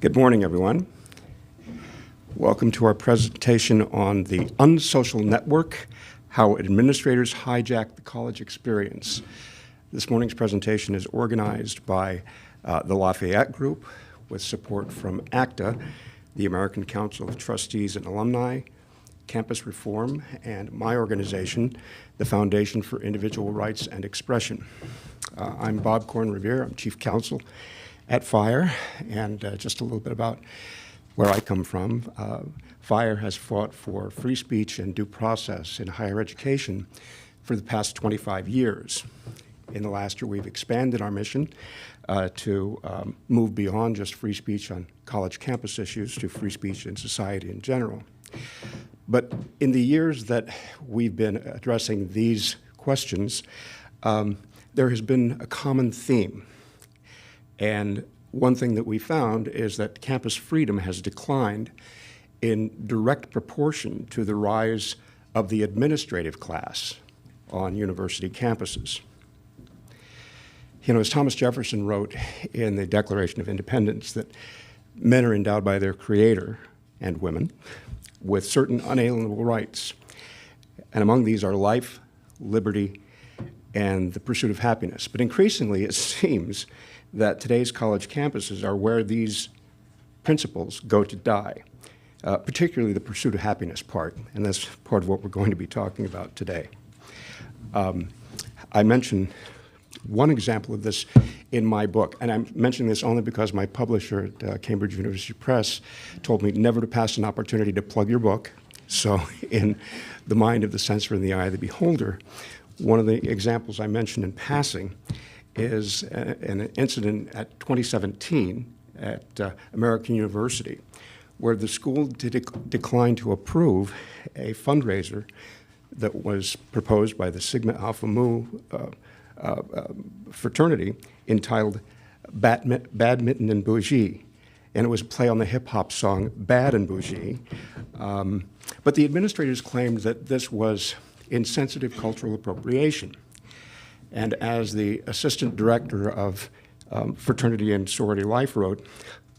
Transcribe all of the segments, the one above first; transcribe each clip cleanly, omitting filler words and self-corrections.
Good morning, everyone. Welcome to our presentation on the Unsocial Network, How Administrators Hijack the College Experience. This morning's presentation is organized by the Lafayette Group with support from ACTA, the American Council of Trustees and Alumni, Campus Reform, and my organization, the Foundation for Individual Rights and Expression. I'm Bob Corn-Revere. I'm Chief Counsel at FIRE, and just a little bit about where I come from. FIRE has fought for free speech and due process in higher education for the past 25 years. In the last year, we've expanded our mission to move beyond just free speech on college campus issues to free speech in society in general. But in the years that we've been addressing these questions, there has been a common theme. And one thing that we found is that campus freedom has declined in direct proportion to the rise of the administrative class on university campuses. You know, as Thomas Jefferson wrote in the Declaration of Independence, that men are endowed by their Creator, and women, with certain unalienable rights. And among these are life, liberty, and the pursuit of happiness. But increasingly, it seems that today's college campuses are where these principles go to die, particularly the pursuit of happiness part, and that's part of what we're going to be talking about today. I mentioned one example of this in my book, and I'm mentioning this only because my publisher at Cambridge University Press told me never to pass an opportunity to plug your book. So in the mind of the censor and the eye of the beholder, one of the examples I mentioned in passing is an incident at 2017 at American University, where the school declined to approve a fundraiser that was proposed by the Sigma Alpha Mu fraternity entitled Badminton and Bougie. And it was a play on the hip-hop song Bad and Bougie. But the administrators claimed that this was insensitive cultural appropriation. And as the assistant director of Fraternity and Sorority Life wrote,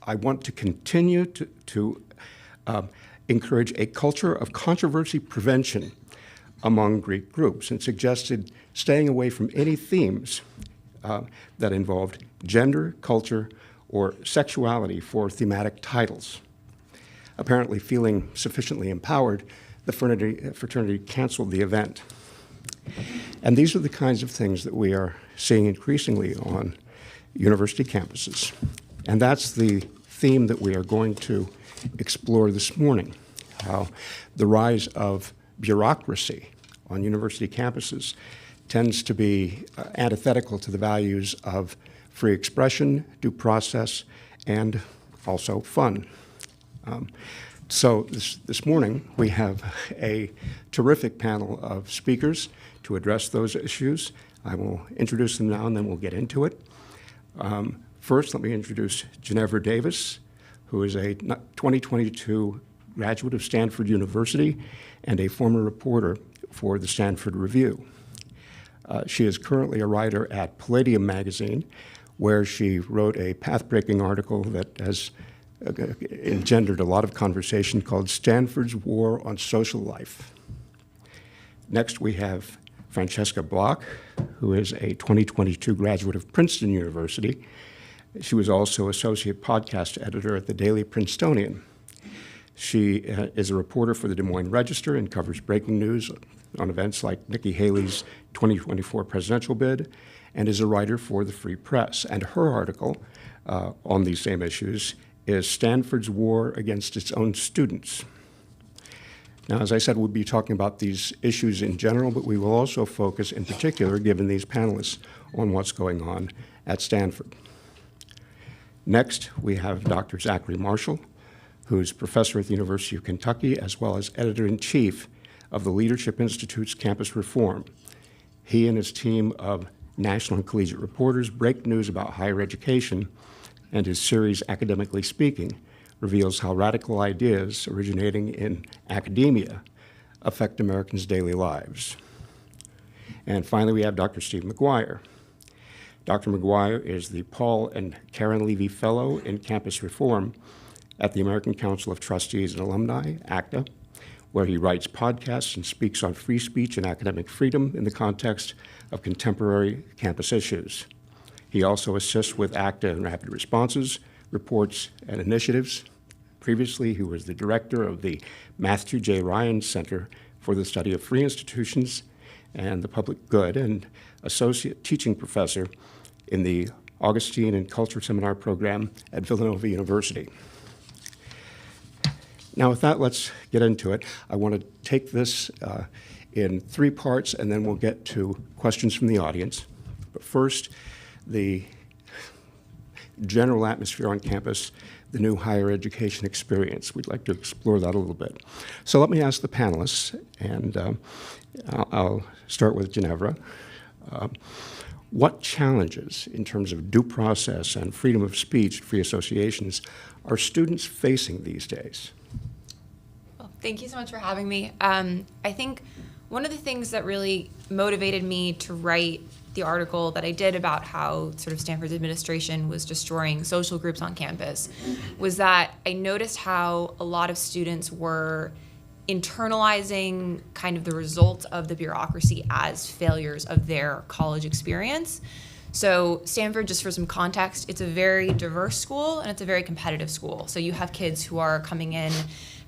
I want to continue to encourage a culture of controversy prevention among Greek groups, and suggested staying away from any themes that involved gender, culture, or sexuality for thematic titles. Apparently feeling sufficiently empowered, the fraternity canceled the event. And these are the kinds of things that we are seeing increasingly on university campuses. And that's the theme that we are going to explore this morning, how the rise of bureaucracy on university campuses tends to be antithetical to the values of free expression, due process, and also fun. So this morning, we have a terrific panel of speakers to address those issues. I will introduce them now, and then we'll get into it. First, let me introduce Ginevra Davis, who is a 2022 graduate of Stanford University and a former reporter for the Stanford Review. She is currently a writer at Palladium magazine, where she wrote a path-breaking article that has engendered a lot of conversation called Stanford's War on Social Life. Next, we have Francesca Block, who is a 2022 graduate of Princeton University. She was also associate podcast editor at the Daily Princetonian. She is a reporter for the Des Moines Register and covers breaking news on events like Nikki Haley's 2024 presidential bid, and is a writer for the Free Press. And her article on these same issues is Stanford's War Against Its Own Students. Now, as I said, we'll be talking about these issues in general, but we will also focus in particular, given these panelists, on what's going on at Stanford. Next, we have Dr. Zachary Maschall, who's professor at the University of Kentucky, as well as editor-in-chief of the Leadership Institute's Campus Reform. He and his team of national and collegiate reporters break news about higher education, and his series, Academically Speaking, reveals how radical ideas originating in academia affect Americans' daily lives. And finally, we have Dr. Steve McGuire. Dr. McGuire is the Paul and Karen Levy Fellow in Campus Reform at the American Council of Trustees and Alumni, ACTA, where he writes podcasts and speaks on free speech and academic freedom in the context of contemporary campus issues. He also assists with ACTA and rapid responses, reports, and initiatives. Previously, he was the director of the Matthew J. Ryan Center for the Study of Free Institutions and the Public Good, and associate teaching professor in the Augustine and Culture Seminar Program at Villanova University. Now, with that, let's get into it. I want to take this in 3 parts, and then we'll get to questions from the audience. But first, the general atmosphere on campus, the new higher education experience. We'd like to explore that a little bit. So let me ask the panelists, and I'll start with Ginevra. What challenges in terms of due process and freedom of speech, free associations, are students facing these days? Well, thank you so much for having me. I think one of the things that really motivated me to write the article that I did about how sort of Stanford's administration was destroying social groups on campus was that I noticed how a lot of students were internalizing kind of the results of the bureaucracy as failures of their college experience. So Stanford, just for some context, it's a very diverse school and it's a very competitive school. So you have kids who are coming in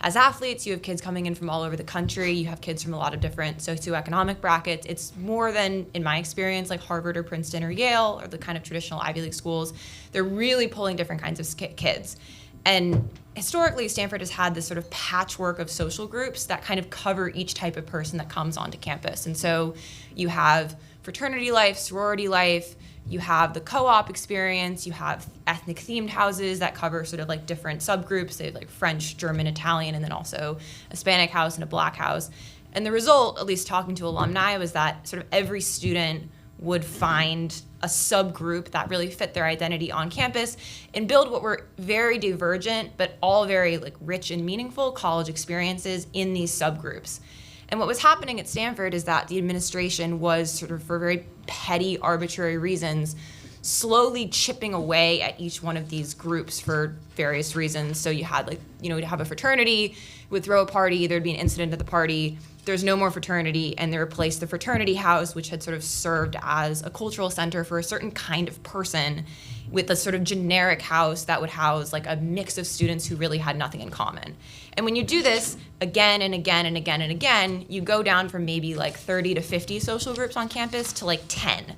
as athletes, you have kids coming in from all over the country, you have kids from a lot of different socioeconomic brackets. It's more than, in my experience, like Harvard or Princeton or Yale or the kind of traditional Ivy League schools. They're really pulling different kinds of kids. And historically, Stanford has had this sort of patchwork of social groups that kind of cover each type of person that comes onto campus. And so you have fraternity life, sorority life, you have the co-op experience, you have ethnic themed houses that cover sort of like different subgroups. They have like French, German, Italian, and then also a Hispanic house and a Black house. And the result, at least talking to alumni, was that sort of every student would find a subgroup that really fit their identity on campus and build what were very divergent but all very like rich and meaningful college experiences in these subgroups. And what was happening at Stanford is that the administration was sort of, for very petty, arbitrary reasons, slowly chipping away at each one of these groups for various reasons. So you had like, you'd have a fraternity, would throw a party, there'd be an incident at the party, there's no more fraternity, and they replaced the fraternity house, which had sort of served as a cultural center for a certain kind of person, with a sort of generic house that would house like a mix of students who really had nothing in common. And when you do this again and again and again and again, you go down from maybe like 30 to 50 social groups on campus to like 10.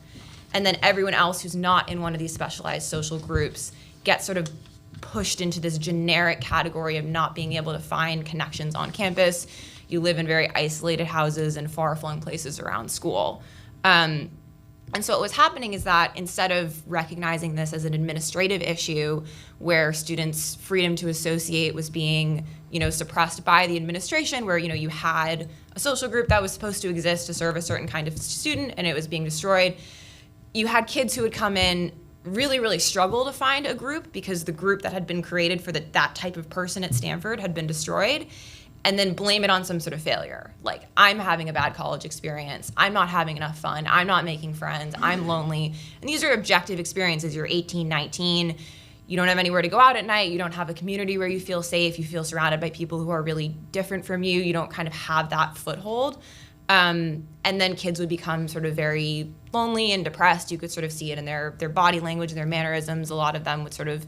And then everyone else who's not in one of these specialized social groups gets sort of pushed into this generic category of not being able to find connections on campus. You live in very isolated houses and far-flung places around school. And so what was happening is that instead of recognizing this as an administrative issue where students' freedom to associate was being, suppressed by the administration, where, you had a social group that was supposed to exist to serve a certain kind of student and it was being destroyed, you had kids who would come in really, really struggle to find a group because the group that had been created for that type of person at Stanford had been destroyed, and then blame it on some sort of failure. Like, I'm having a bad college experience, I'm not having enough fun, I'm not making friends, I'm lonely. And these are objective experiences. You're 18, 19, you don't have anywhere to go out at night, you don't have a community where you feel safe, you feel surrounded by people who are really different from you, you don't kind of have that foothold. And then kids would become sort of very lonely and depressed. You could sort of see it in their body language, their mannerisms. A lot of them would sort of,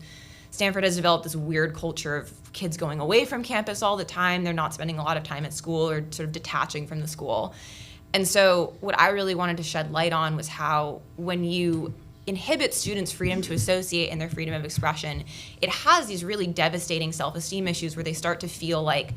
Stanford has developed this weird culture of kids going away from campus all the time. They're not spending a lot of time at school or sort of detaching from the school. And so what I really wanted to shed light on was how when you inhibit students' freedom to associate and their freedom of expression, it has these really devastating self-esteem issues where they start to feel like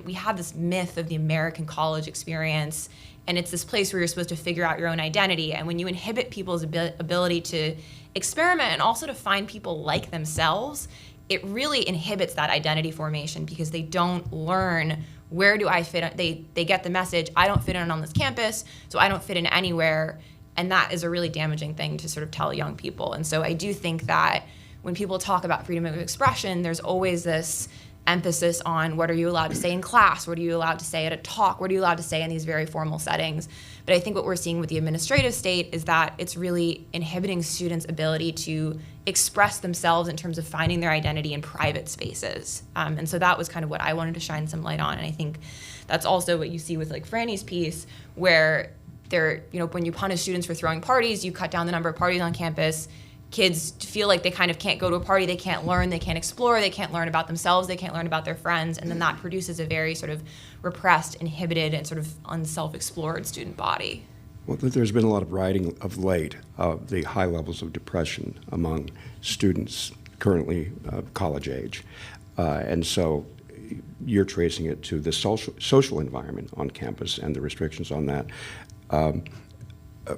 we have this myth of the American college experience, and it's this place where you're supposed to figure out your own identity. And when you inhibit people's ability to experiment and also to find people like themselves, it really inhibits that identity formation because they don't learn, where do I fit in? They get the message, I don't fit in on this campus, so I don't fit in anywhere. And that is a really damaging thing to sort of tell young people. And so I do think that when people talk about freedom of expression, there's always this emphasis on what are you allowed to say in class, what are you allowed to say at a talk, what are you allowed to say in these very formal settings. But I think what we're seeing with the administrative state is that it's really inhibiting students' ability to express themselves in terms of finding their identity in private spaces. And so that was kind of what I wanted to shine some light on. And I think that's also what you see with like Franny's piece, where when you punish students for throwing parties, you cut down the number of parties on campus. Kids feel like they kind of can't go to a party, they can't learn, they can't explore, they can't learn about themselves, they can't learn about their friends, and then that produces a very sort of repressed, inhibited, and sort of unself-explored student body. Well, there's been a lot of writing of late of the high levels of depression among students currently college age. And so you're tracing it to the social environment on campus and the restrictions on that.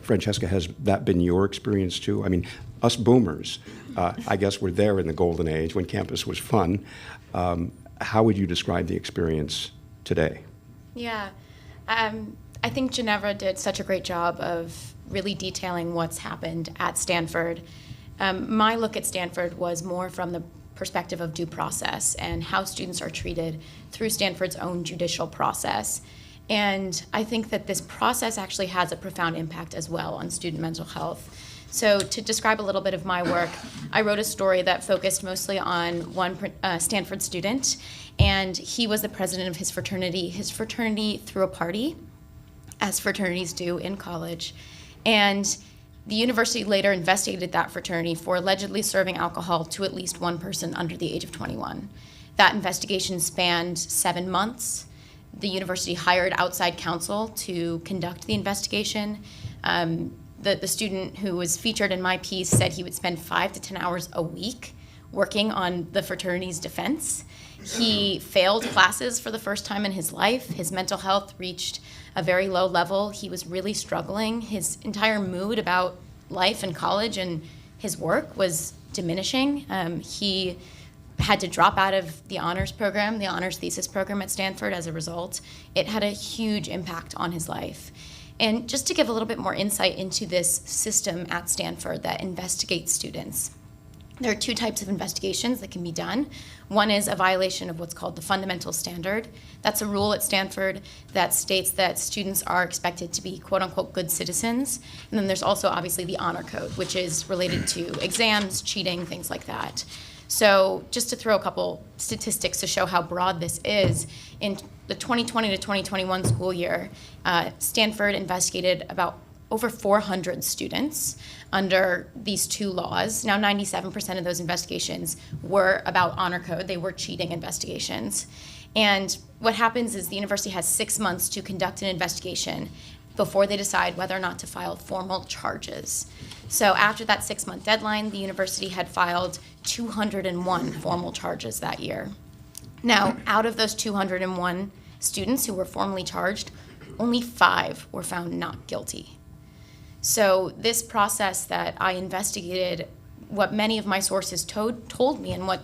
Francesca, has that been your experience too? I mean, us boomers, I guess we're there in the golden age when campus was fun. How would you describe the experience today? Yeah, I think Ginevra did such a great job of really detailing what's happened at Stanford. My look at Stanford was more from the perspective of due process and how students are treated through Stanford's own judicial process. And I think that this process actually has a profound impact as well on student mental health. So to describe a little bit of my work, I wrote a story that focused mostly on one Stanford student, and he was the president of his fraternity. His fraternity threw a party, as fraternities do in college, and the university later investigated that fraternity for allegedly serving alcohol to at least one person under the age of 21. That investigation spanned 7 months. The university hired outside counsel to conduct the investigation. The student who was featured in my piece said he would spend 5 to 10 hours a week working on the fraternity's defense. He failed classes for the first time in his life. His mental health reached a very low level. He was really struggling. His entire mood about life and college and his work was diminishing. He had to drop out of the honors program, the honors thesis program at Stanford as a result. It had a huge impact on his life. And just to give a little bit more insight into this system at Stanford that investigates students, there are 2 types of investigations that can be done. One is a violation of what's called the fundamental standard. That's a rule at Stanford that states that students are expected to be quote-unquote good citizens. And then there's also obviously the honor code, which is related to exams, cheating, things like that. So just to throw a couple statistics to show how broad this is, in the 2020 to 2021 school year, Stanford investigated about over 400 students under these 2 laws. Now, 97% of those investigations were about honor code. They were cheating investigations. And what happens is the university has 6 months to conduct an investigation before they decide whether or not to file formal charges. So after that 6-month deadline, the university had filed 201 formal charges that year. Now, out of those 201 students who were formally charged, only 5 were found not guilty. So this process that I investigated, what many of my sources told me and what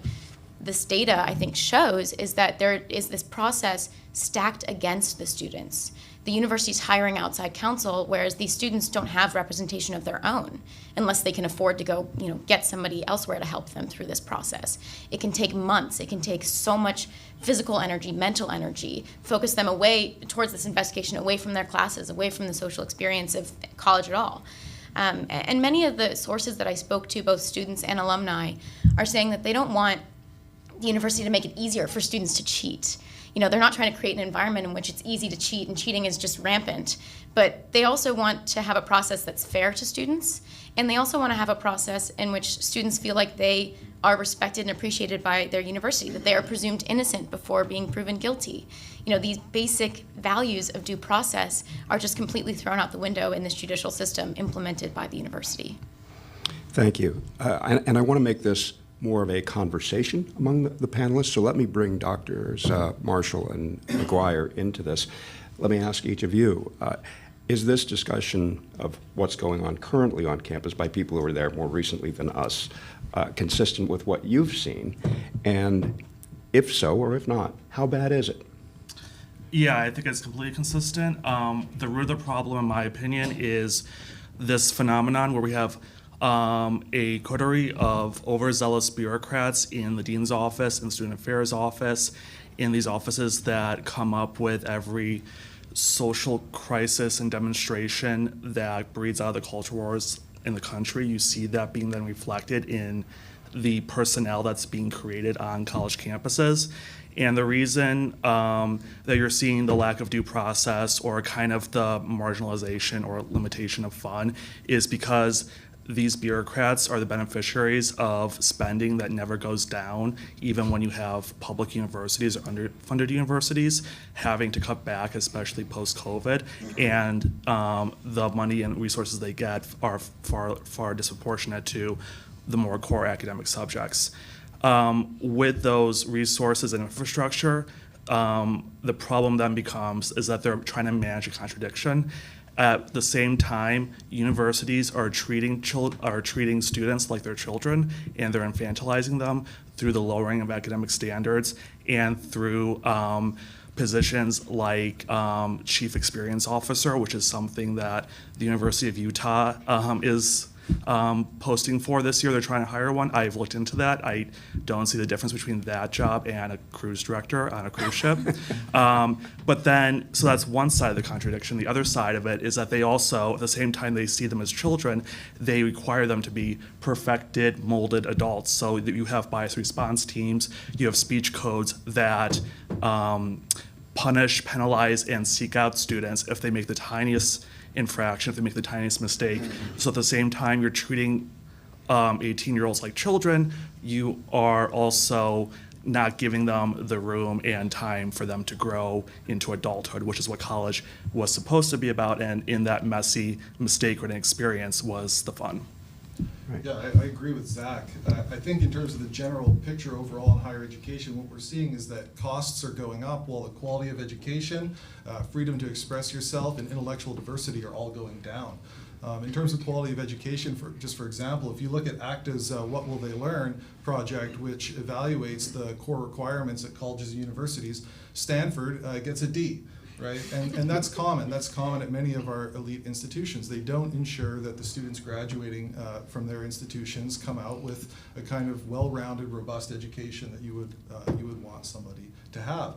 this data, I think, shows is that there is this process stacked against the students. The university's hiring outside counsel, whereas these students don't have representation of their own unless they can afford to go, get somebody elsewhere to help them through this process. It can take months. It can take so much physical energy, mental energy, focus them away towards this investigation, away from their classes, away from the social experience of college at all. And many of the sources that I spoke to, both students and alumni, are saying that they don't want the university to make it easier for students to cheat. They're not trying to create an environment in which it's easy to cheat and cheating is just rampant. But they also want to have a process that's fair to students. And they also want to have a process in which students feel like they are respected and appreciated by their university, that they are presumed innocent before being proven guilty. These basic values of due process are just completely thrown out the window in this judicial system implemented by the university. Thank you. And I want to make this more of a conversation among the panelists. So let me bring Drs. Maschall and McGuire into this. Let me ask each of you, is this discussion of what's going on currently on campus by people who were there more recently than us consistent with what you've seen? And if so, or if not, how bad is it? Yeah, I think it's completely consistent. The root of the problem, in my opinion, is this phenomenon where we have a coterie of overzealous bureaucrats in the dean's office and student affairs office, in these offices that come up with every social crisis and demonstration that breeds out of the culture wars in the country. You see that being then reflected in the personnel that's being created on college campuses. And the reason that you're seeing the lack of due process or kind of the marginalization or limitation of fun is because these bureaucrats are the beneficiaries of spending that never goes down, even when you have public universities or underfunded universities having to cut back, especially post-COVID, and the money and resources they get are far disproportionate to the more core academic subjects. With those resources and infrastructure, the problem then becomes is that they're trying to manage a contradiction. At the same time, universities are treating students like they're children, and they're infantilizing them through the lowering of academic standards and through positions like Chief Experience Officer, which is something that the University of Utah is posting for this year. They're trying to hire one. I've looked into that. I don't see the difference between that job and a cruise director on a cruise ship. But then, so that's one side of the contradiction. The other side of it is that they also, at the same time they see them as children, they require them to be perfected, molded adults. So that you have bias response teams, you have speech codes that punish, penalize, and seek out students if they make the tiniest infraction, if they make the tiniest mistake. So at the same time you're treating 18-year-olds like children, you are also not giving them the room and time for them to grow into adulthood, which is what college was supposed to be about, and in that messy, mistake-ridden experience was the fun. Right. Yeah, I agree with Zach. I think in terms of the general picture overall in higher education, what we're seeing is that costs are going up while the quality of education, freedom to express yourself, and intellectual diversity are all going down. In terms of quality of education, for example, if you look at ACTA's What Will They Learn project, which evaluates the core requirements at colleges and universities, Stanford gets a D. Right, and that's common. That's common at many of our elite institutions. They don't ensure that the students graduating from their institutions come out with a kind of well-rounded, robust education that you would want somebody to have.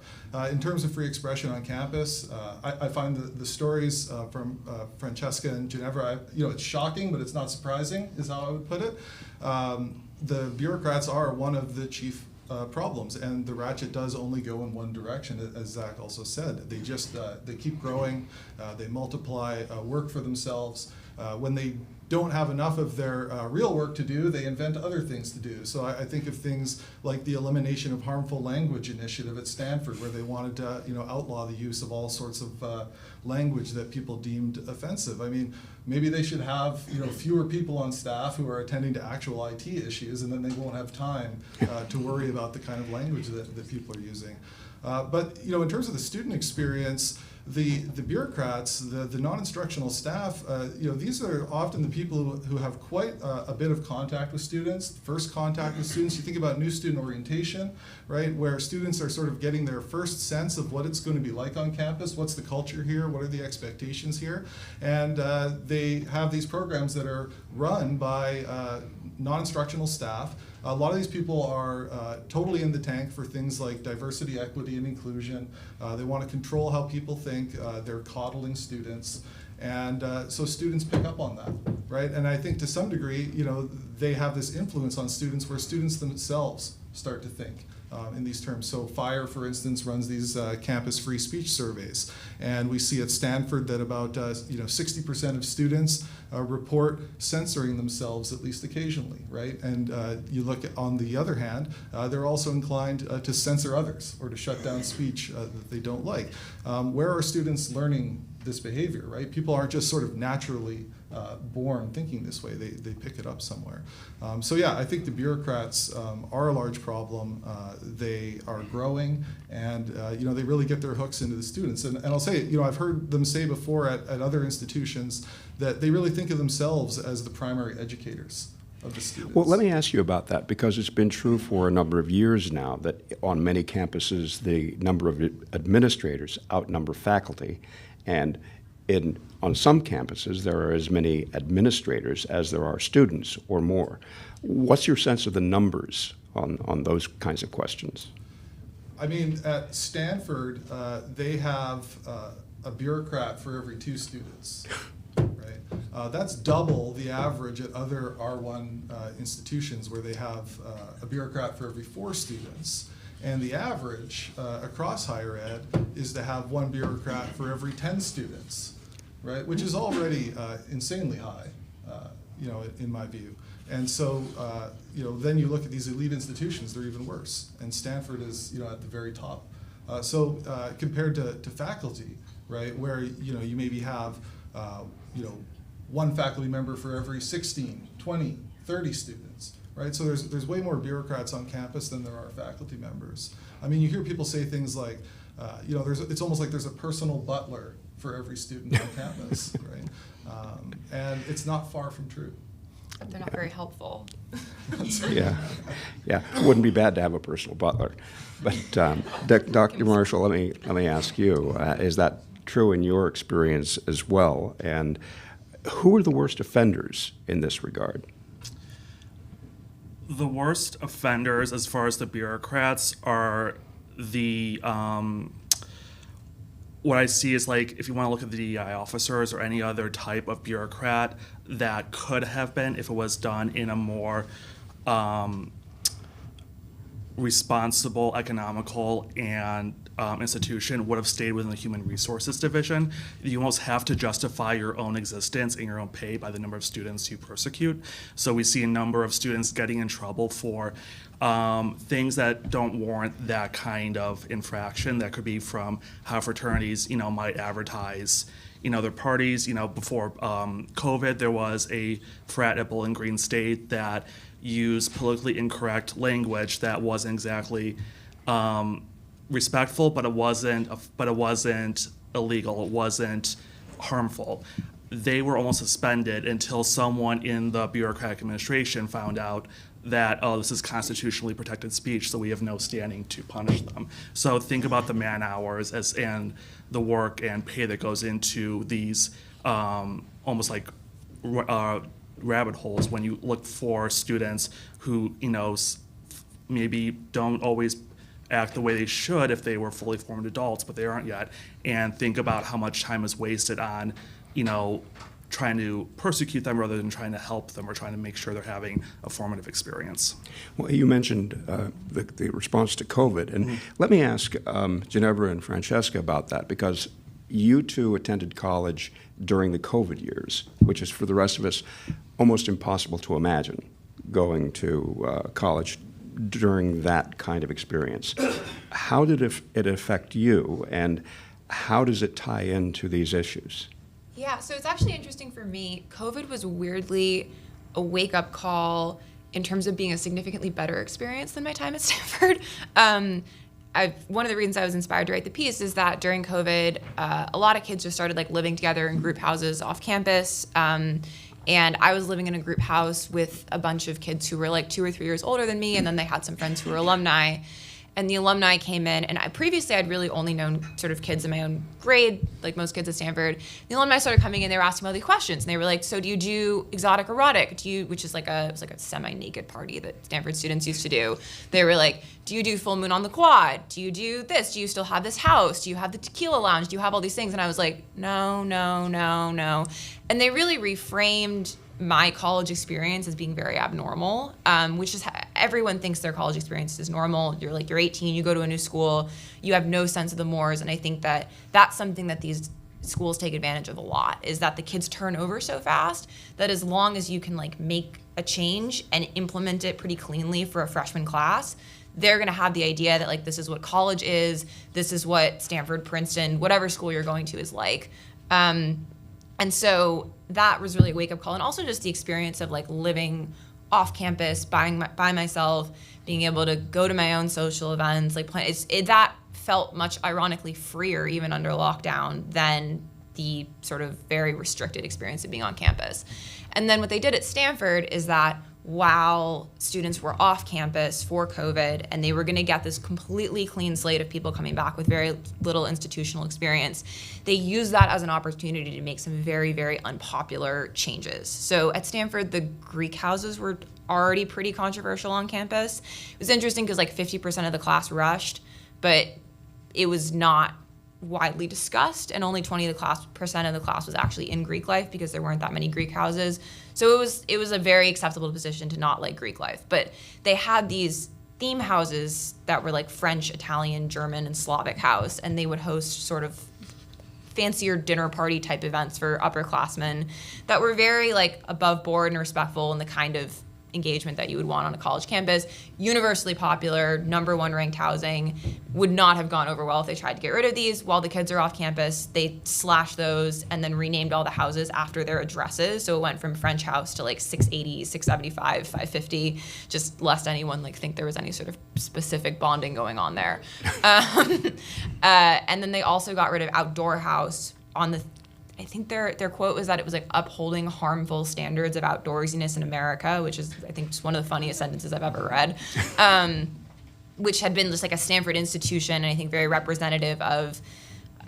In terms of free expression on campus, I find the stories from Francesca and Ginevra, it's shocking, but it's not surprising, is how I would put it. The bureaucrats are one of the chief problems, and the ratchet does only go in one direction, as Zach also said. They just they keep growing, they multiply work for themselves. When they don't have enough of their real work to do, they invent other things to do. So I think of things like the elimination of harmful language initiative at Stanford, where they wanted to outlaw the use of all sorts of language that people deemed offensive. I mean, maybe they should have fewer people on staff who are attending to actual IT issues, and then they won't have time to worry about the kind of language that people are using. But in terms of the student experience, the bureaucrats, the non-instructional staff, these are often the people who have quite a bit of contact with students, first contact with students. You think about new student orientation, right, where students are sort of getting their first sense of what it's going to be like on campus, what's the culture here, what are the expectations here, and they have these programs that are run by non-instructional staff. A lot of these people are totally in the tank for things like diversity, equity, and inclusion. They want to control how people think. They're coddling students. And so students pick up on that, right? And I think to some degree, they have this influence on students where students themselves start to think in these terms. So FIRE, for instance, runs these campus free speech surveys. And we see at Stanford that about 60% of students report censoring themselves at least occasionally, right? And you look at, on the other hand, they're also inclined to censor others or to shut down speech that they don't like. Where are students learning this behavior, right? People aren't just sort of naturally born thinking this way. They pick it up somewhere. So yeah, I think the bureaucrats are a large problem. They are growing, and they really get their hooks into the students. And I'll say, I've heard them say before at other institutions that they really think of themselves as the primary educators of the students. Well, let me ask you about that, because it's been true for a number of years now that on many campuses the number of administrators outnumber faculty, and in on some campuses, there are as many administrators as there are students or more. What's your sense of the numbers on those kinds of questions? I mean, at Stanford, they have a bureaucrat for every 2 students, right? That's double the average at other R1 institutions where they have a bureaucrat for every 4 students. And the average across higher ed is to have 1 bureaucrat for every 10 students, right? Which is already insanely high, in my view. And so, then you look at these elite institutions, they're even worse. And Stanford is, at the very top. So compared to faculty, right, where, you maybe have, 1 faculty member for every 16, 20, 30 students, right? So there's way more bureaucrats on campus than there are faculty members. I mean, you hear people say things like, it's almost like there's a personal butler for every student on campus, right? And it's not far from true. But they're not very helpful. Yeah. It wouldn't be bad to have a personal butler. But Dr. Maschall, let me ask you, is that true in your experience as well? And who are the worst offenders in this regard? The worst offenders, as far as the bureaucrats, are the what I see is, like, if you want to look at the DEI officers or any other type of bureaucrat that could have been, if it was done in a more responsible, economical, and institution, would have stayed within the Human Resources Division. You almost have to justify your own existence and your own pay by the number of students you persecute. So we see a number of students getting in trouble for things that don't warrant that kind of infraction. That could be from how fraternities, might advertise, their parties. Before COVID, there was a frat at Bowling Green State that used politically incorrect language that wasn't exactly respectful, but it wasn't illegal. It wasn't harmful. They were almost suspended until someone in the bureaucratic administration found out that, this is constitutionally protected speech, so we have no standing to punish them. So think about the man hours and the work and pay that goes into these almost like rabbit holes when you look for students who, maybe don't always act the way they should if they were fully formed adults, but they aren't yet, and think about how much time is wasted on, trying to persecute them rather than trying to help them or trying to make sure they're having a formative experience. Well, you mentioned the response to COVID, and let me ask Ginevra and Francesca about that, because you two attended college during the COVID years, which is, for the rest of us, almost impossible to imagine going to college during that kind of experience. How did it affect you, and how does it tie into these issues? Yeah, so it's actually interesting for me. COVID was weirdly a wake-up call in terms of being a significantly better experience than my time at Stanford. One of the reasons I was inspired to write the piece is that during COVID, a lot of kids just started living together in group houses off campus. And I was living in a group house with a bunch of kids who were 2 or 3 years older than me, and then they had some friends who were alumni. And the alumni came in, and previously I'd really only known sort of kids in my own grade, like most kids at Stanford. The alumni started coming in, they were asking me all these questions, and they were like, so do you do exotic erotic? Which is it was like a semi-naked party that Stanford students used to do. They were like, do you do full moon on the quad? Do you do this? Do you still have this house? Do you have the tequila lounge? Do you have all these things? And I was like, no, no, no, no. And they really reframed my college experience as being very abnormal, which is everyone thinks their college experience is normal. You're 18, you go to a new school, you have no sense of the mores, and I think that that's something that these schools take advantage of a lot, is that the kids turn over so fast that as long as you can make a change and implement it pretty cleanly for a freshman class, they're gonna have the idea that this is what college is, this is what Stanford, Princeton, whatever school you're going to is like. And so that was really a wake-up call, and also just the experience of living off campus, by myself, being able to go to my own social events, that felt much ironically freer even under lockdown than the sort of very restricted experience of being on campus. And then what they did at Stanford is that while students were off campus for COVID, and they were going to get this completely clean slate of people coming back with very little institutional experience. They used that as an opportunity to make some very, very unpopular changes. So at Stanford, the Greek houses were already pretty controversial on campus. It was interesting because like 50% of the class rushed, but it was not widely discussed, and only 20% of the class was actually in Greek life because there weren't that many Greek houses. So it was a very acceptable position to not like Greek life. But they had these theme houses that were like French, Italian, German, and Slavic house, and they would host sort of fancier dinner party type events for upperclassmen that were very like above board and respectful and the kind of engagement that you would want on a college campus. Universally popular, #1 ranked housing, would not have gone over well if they tried to get rid of these. While the kids are off campus, they slashed those and then renamed all the houses after their addresses. So it went from French house to like 680, 675, 550, just lest anyone like think there was any sort of specific bonding going on there. And then they also got rid of outdoor house on the, I think their quote was that it was like upholding harmful standards of outdoorsiness in America, which is, I think, just one of the funniest sentences I've ever read, which had been just like a Stanford institution, and I think very representative of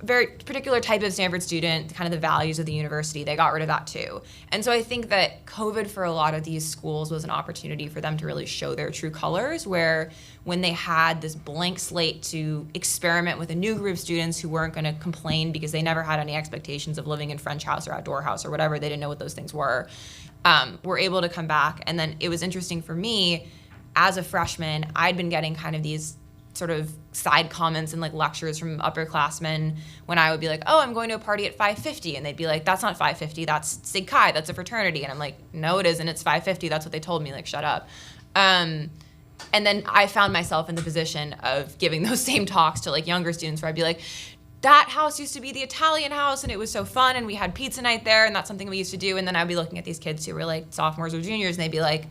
a very particular type of Stanford student, kind of the values of the university. They got rid of that too. And so I think that COVID for a lot of these schools was an opportunity for them to really show their true colors, where when they had this blank slate to experiment with a new group of students who weren't going to complain because they never had any expectations of living in French house or outdoor house or whatever, they didn't know what those things were able to come back. And then it was interesting for me, as a freshman, I'd been getting kind of these sort of side comments and like lectures from upperclassmen when I would be like, oh, I'm going to a party at 5:50, and they'd be like, that's not 5:50, that's Sig Chi, that's a fraternity. And I'm like, no, it isn't, it's 5:50, that's what they told me, like, shut up. And then I found myself in the position of giving those same talks to like younger students where I'd be like, that house used to be the Italian house and it was so fun and we had pizza night there and that's something we used to do. And then I'd be looking at these kids who were like sophomores or juniors and they'd be like,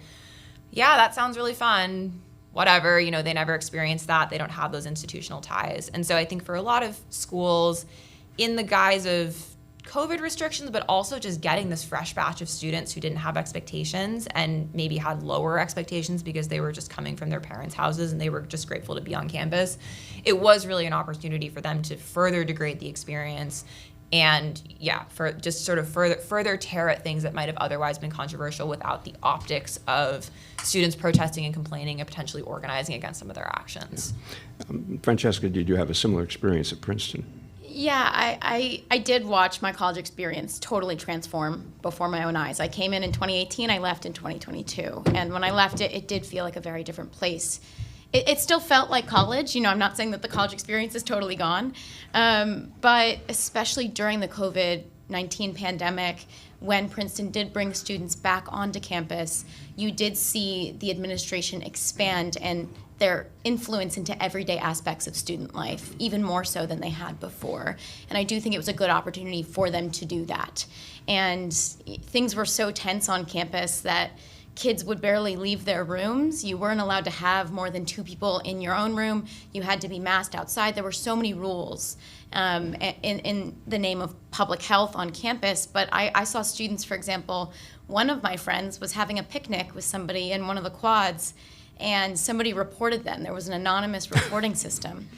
yeah, that sounds really fun. Whatever, you know, they never experienced that. They don't have those institutional ties. And so I think for a lot of schools, in the guise of COVID restrictions, but also just getting this fresh batch of students who didn't have expectations and maybe had lower expectations because they were just coming from their parents' houses and they were just grateful to be on campus, it was really an opportunity for them to further degrade the experience and for just sort of further tear at things that might have otherwise been controversial without the optics of students protesting and complaining and potentially organizing against some of their actions. Francesca, did you have a similar experience at Princeton? Yeah, I did watch my college experience totally transform before my own eyes. I came in 2018, I left in 2022. And when I left it did feel like a very different place. It still felt like college. You know, I'm not saying that the college experience is totally gone, but especially during the COVID-19 pandemic, when Princeton did bring students back onto campus, you did see the administration expand and their influence into everyday aspects of student life, even more so than they had before. And I do think it was a good opportunity for them to do that. And things were so tense on campus that kids would barely leave their rooms. You weren't allowed to have more than 2 people in your own room. You had to be masked outside. There were so many rules in the name of public health on campus. But I saw students, for example, one of my friends was having a picnic with somebody in one of the quads, and somebody reported them. There was an anonymous reporting system.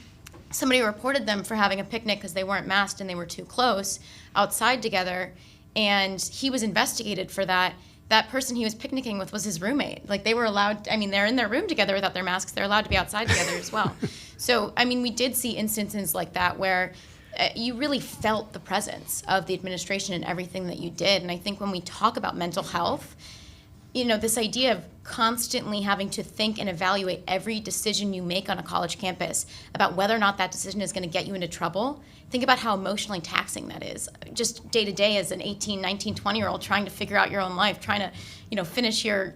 Somebody reported them for having a picnic because they weren't masked and they were too close outside together, and he was investigated for that. That person he was picnicking with was his roommate. Like, they were allowed, I mean, they're in their room together without their masks. They're allowed to be outside together as well. So, I mean, we did see instances like that where you really felt the presence of the administration in everything that you did. And I think when we talk about mental health, you know, this idea of constantly having to think and evaluate every decision you make on a college campus about whether or not that decision is going to get you into trouble. Think about how emotionally taxing that is. Just day to day as an 18, 19, 20-year-old trying to figure out your own life, trying to, you know, finish your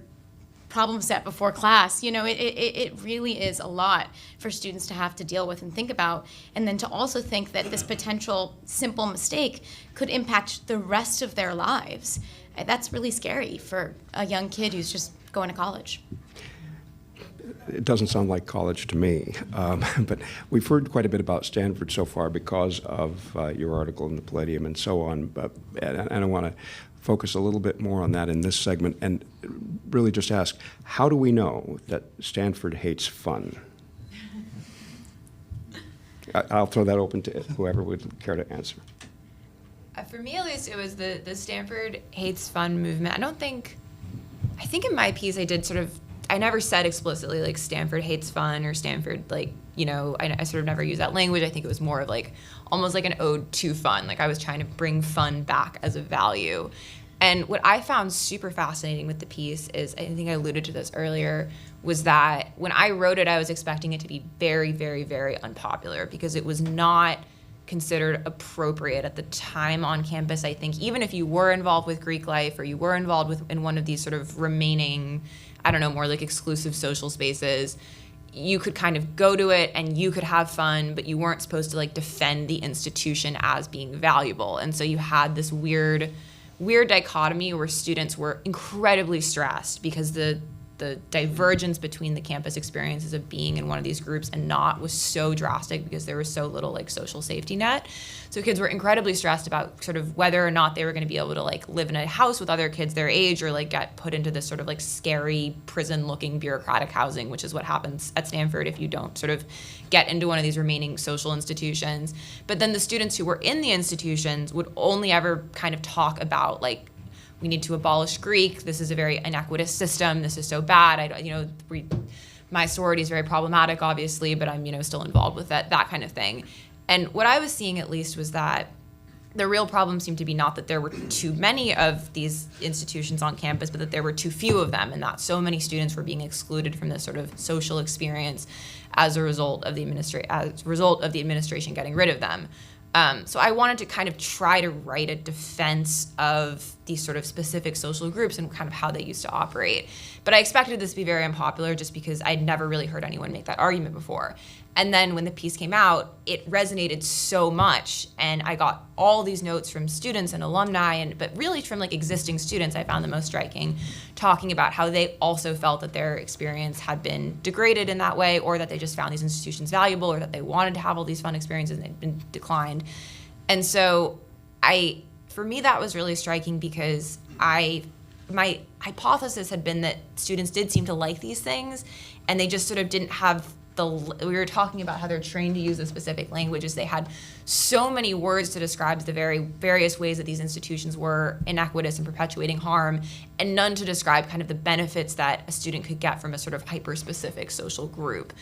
problem set before class. You know, it really is a lot for students to have to deal with and think about. And then to also think that this potential simple mistake could impact the rest of their lives. That's really scary for a young kid who's just going to college. It doesn't sound like college to me, but we've heard quite a bit about Stanford so far because of your article in the Palladium and so on. And I want to focus a little bit more on that in this segment and really just ask, how do we know that Stanford hates fun? I'll throw that open to whoever would care to answer. For me, at least, it was the Stanford hates fun movement. I think in my piece I did I never said explicitly like Stanford hates fun or Stanford I sort of never used that language. I think it was more of like almost like an ode to fun. Like I was trying to bring fun back as a value. And what I found super fascinating with the piece is, I think I alluded to this earlier, was that when I wrote it, I was expecting it to be very, very, very unpopular because it was not considered appropriate at the time on campus. I think even if you were involved with Greek life or you were involved in one of these sort of remaining, I don't know, more like exclusive social spaces, you could kind of go to it and you could have fun, but you weren't supposed to like defend the institution as being valuable. And so you had this weird dichotomy where students were incredibly stressed because the divergence between the campus experiences of being in one of these groups and not was so drastic because there was so little like social safety net. So kids were incredibly stressed about sort of whether or not they were going to be able to like live in a house with other kids their age or like get put into this sort of like scary prison-looking bureaucratic housing, which is what happens at Stanford if you don't sort of get into one of these remaining social institutions. But then the students who were in the institutions would only ever kind of talk about like, we need to abolish Greek. This is a very inequitous system. This is so bad. My sorority is very problematic, obviously, but I'm, still involved with that kind of thing. And what I was seeing, at least, was that the real problem seemed to be not that there were too many of these institutions on campus, but that there were too few of them, and that so many students were being excluded from this sort of social experience as a result of the administration getting rid of them. So I wanted to kind of try to write a defense of these sort of specific social groups and kind of how they used to operate. But I expected this to be very unpopular just because I'd never really heard anyone make that argument before. And then when the piece came out, it resonated so much, and I got all these notes from students and alumni, but really from like existing students I found the most striking, talking about how they also felt that their experience had been degraded in that way, or that they just found these institutions valuable, or that they wanted to have all these fun experiences and they'd been declined. And so for me, that was really striking because my hypothesis had been that students did seem to like these things, and they just sort of didn't have we were talking about how they're trained to use the specific languages. They had so many words to describe the very various ways that these institutions were inequitous and perpetuating harm, and none to describe kind of the benefits that a student could get from a sort of hyper-specific social group.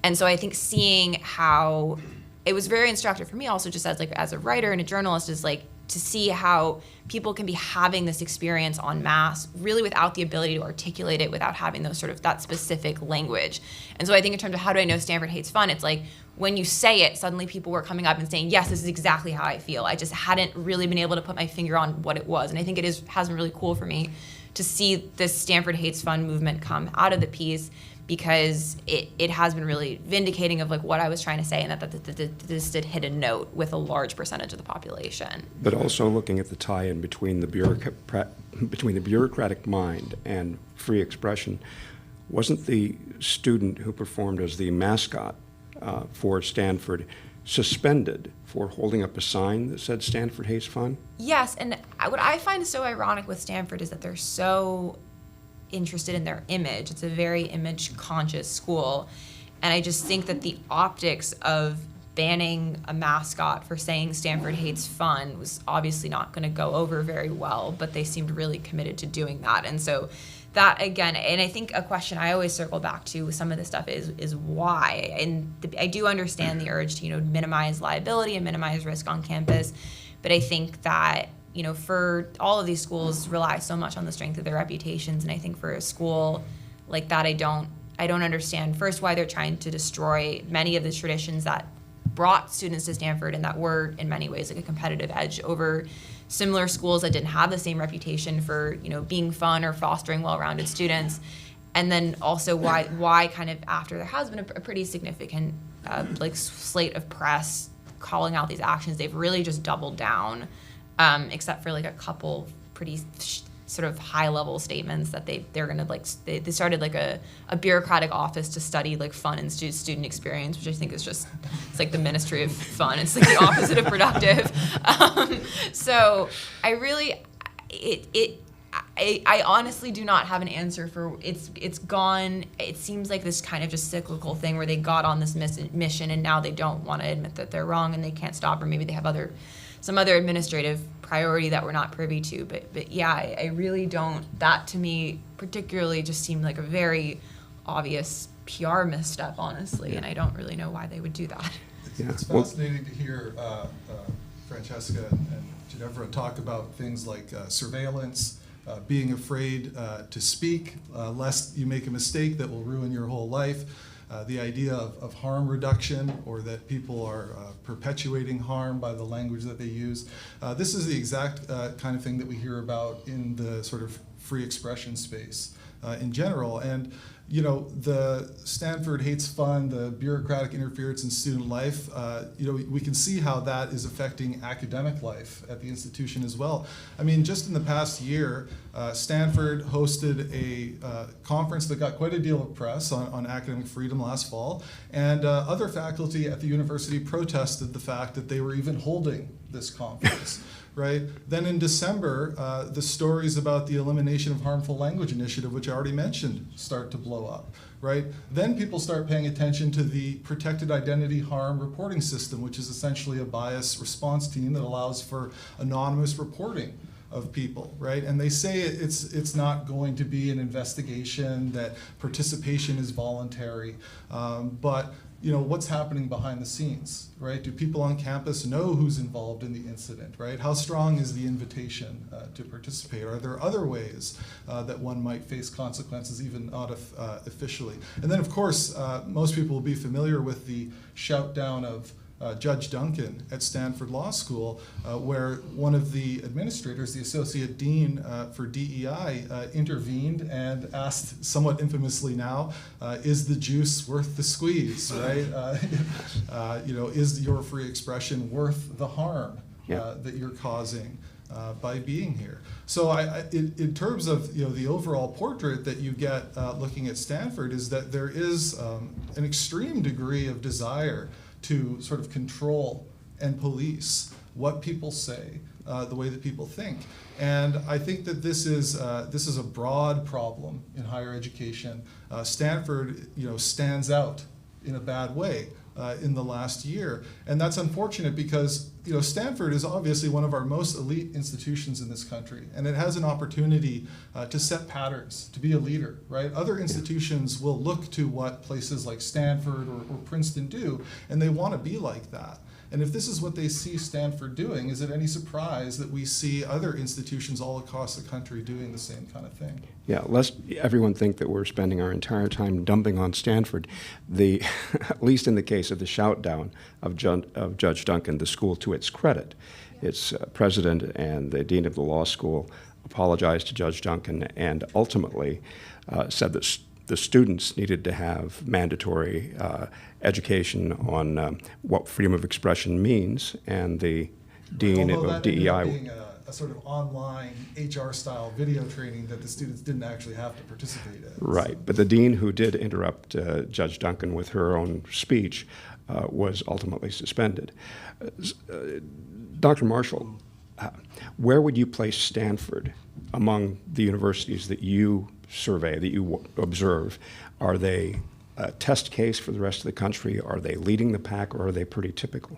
And so I think seeing how it was very instructive for me also just as a writer and a journalist is like to see how people can be having this experience en masse really without the ability to articulate it, without having those sort of that specific language. And so I think in terms of how do I know Stanford hates fun, it's like when you say it, suddenly people were coming up and saying, yes, this is exactly how I feel. I just hadn't really been able to put my finger on what it was. And I think has been really cool for me to see this Stanford hates fun movement come out of the piece, because it has been really vindicating of like what I was trying to say, and that this did hit a note with a large percentage of the population. But also looking at the tie-in between the bureaucratic mind and free expression, wasn't the student who performed as the mascot for Stanford suspended for holding up a sign that said Stanford hates fun? Yes, and what I find so ironic with Stanford is that they're so interested in their image. It's a very image-conscious school, and I just think that the optics of banning a mascot for saying Stanford hates fun was obviously not going to go over very well, but they seemed really committed to doing that. And so that, again, and I think a question I always circle back to with some of this stuff is why. And I do understand the urge to, minimize liability and minimize risk on campus, but I think that for all of these schools rely so much on the strength of their reputations, and I think for a school like that, I don't understand first why they're trying to destroy many of the traditions that brought students to Stanford and that were in many ways like a competitive edge over similar schools that didn't have the same reputation for being fun or fostering well-rounded students, and then also why kind of after there has been a pretty significant slate of press calling out these actions, they've really just doubled down. Except for like a couple pretty sort of high-level statements that they're gonna they started like a bureaucratic office to study like fun and student experience, which I think is just it's like the Ministry of Fun. It's like the opposite of productive. So I I honestly do not have an answer for it's gone. It seems like this kind of just cyclical thing where they got on this mission and now they don't want to admit that they're wrong and they can't stop, or maybe they have some other administrative priority that we're not privy to. But yeah, I really don't. That to me particularly just seemed like a very obvious PR misstep, honestly, and I don't really know why they would do that. It's fascinating to hear Francesca and Ginevra talk about things like surveillance, being afraid to speak, lest you make a mistake that will ruin your whole life, the idea of harm reduction, or that people are perpetuating harm by the language that they use. This is the exact kind of thing that we hear about in the sort of free expression space in general. And you know, the Stanford hates fun, the bureaucratic interference in student life, you know, we can see how that is affecting academic life at the institution as well. I mean, just in the past year, Stanford hosted a conference that got quite a deal of press on academic freedom last fall, and other faculty at the university protested the fact that they were even holding this conference. Right? Then in December, the stories about the Elimination of Harmful Language initiative, which I already mentioned, start to blow up. Right? Then people start paying attention to the protected identity harm reporting system, which is essentially a bias response team that allows for anonymous reporting of people, right? And they say it's not going to be an investigation, that participation is voluntary, but you know, what's happening behind the scenes, right? Do people on campus know who's involved in the incident, right? How strong is the invitation to participate? Are there other ways that one might face consequences, even not officially? And then, of course, most people will be familiar with the shout down of Judge Duncan at Stanford Law School, where one of the administrators, the associate dean for DEI, intervened and asked, somewhat infamously now, is the juice worth the squeeze, right? You know, is your free expression worth the harm that you're causing by being here? So in terms of, you know, the overall portrait that you get looking at Stanford, is that there is an extreme degree of desire to sort of control and police what people say, the way that people think. And I think that this is a broad problem in higher education. Stanford, you know, stands out in a bad way in the last year. And that's unfortunate because, you know, Stanford is obviously one of our most elite institutions in this country, and it has an opportunity to set patterns, to be a leader, right? Other institutions will look to what places like Stanford or Princeton do, and they want to be like that. And if this is what they see Stanford doing, is it any surprise that we see other institutions all across the country doing the same kind of thing? Yeah, lest everyone think that we're spending our entire time dumping on Stanford, at least in the case of the shout down of Judge Duncan, the school, to its credit, its president and the dean of the law school apologized to Judge Duncan and ultimately said that the students needed to have mandatory education on what freedom of expression means, and the dean of DEI. Being a sort of online HR-style video training that the students didn't actually have to participate in. Right, but the dean who did interrupt Judge Duncan with her own speech was ultimately suspended. Dr. Maschall, where would you place Stanford among the universities that you survey, that you observe? Are they a test case for the rest of the country? Are they leading the pack, or are they pretty typical?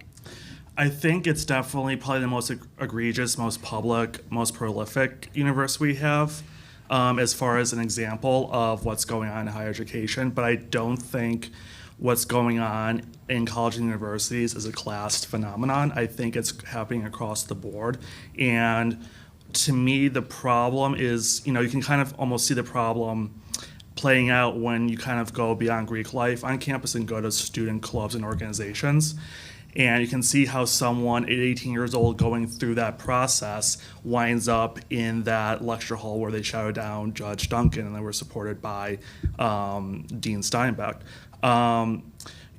I think it's definitely probably the most egregious, most public, most prolific university we have as far as an example of what's going on in higher education. But I don't think what's going on in colleges and universities is a class phenomenon. I think it's happening across the board. And to me, the problem is, you know, you can kind of almost see the problem playing out when you kind of go beyond Greek life on campus and go to student clubs and organizations. And you can see how someone at 18 years old going through that process winds up in that lecture hall where they shouted down Judge Duncan and they were supported by Dean Steinbeck.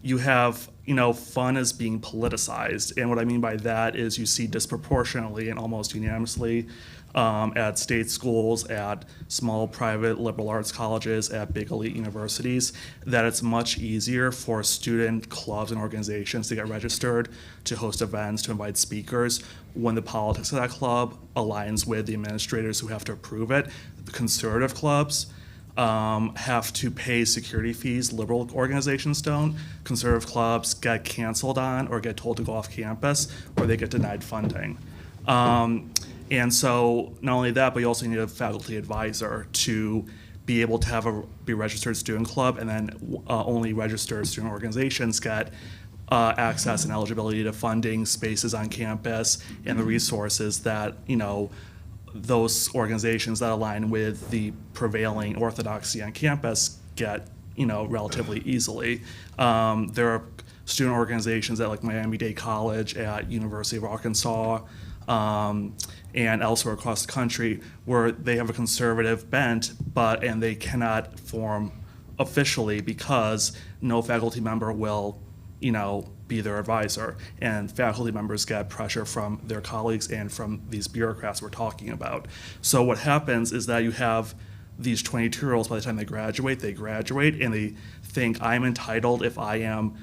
You have, you know, fun as being politicized. And what I mean by that is you see disproportionately and almost unanimously at state schools, at small private liberal arts colleges, at big elite universities, that it's much easier for student clubs and organizations to get registered, to host events, to invite speakers, when the politics of that club aligns with the administrators who have to approve it. The conservative clubs have to pay security fees. Liberal organizations don't. Conservative clubs get canceled on or get told to go off campus, or they get denied funding. And so not only that, but you also need a faculty advisor to be able to be a registered student club, and then only registered student organizations get access and eligibility to funding, spaces on campus, and the resources that, those organizations that align with the prevailing orthodoxy on campus get, relatively easily. There are student organizations at like Miami-Dade College, at University of Arkansas, and elsewhere across the country, where they have a conservative bent, and they cannot form officially because no faculty member will, be their advisor. And faculty members get pressure from their colleagues and from these bureaucrats we're talking about. So what happens is that you have these 22-year-olds, by the time they graduate, and they think, I'm entitled if I am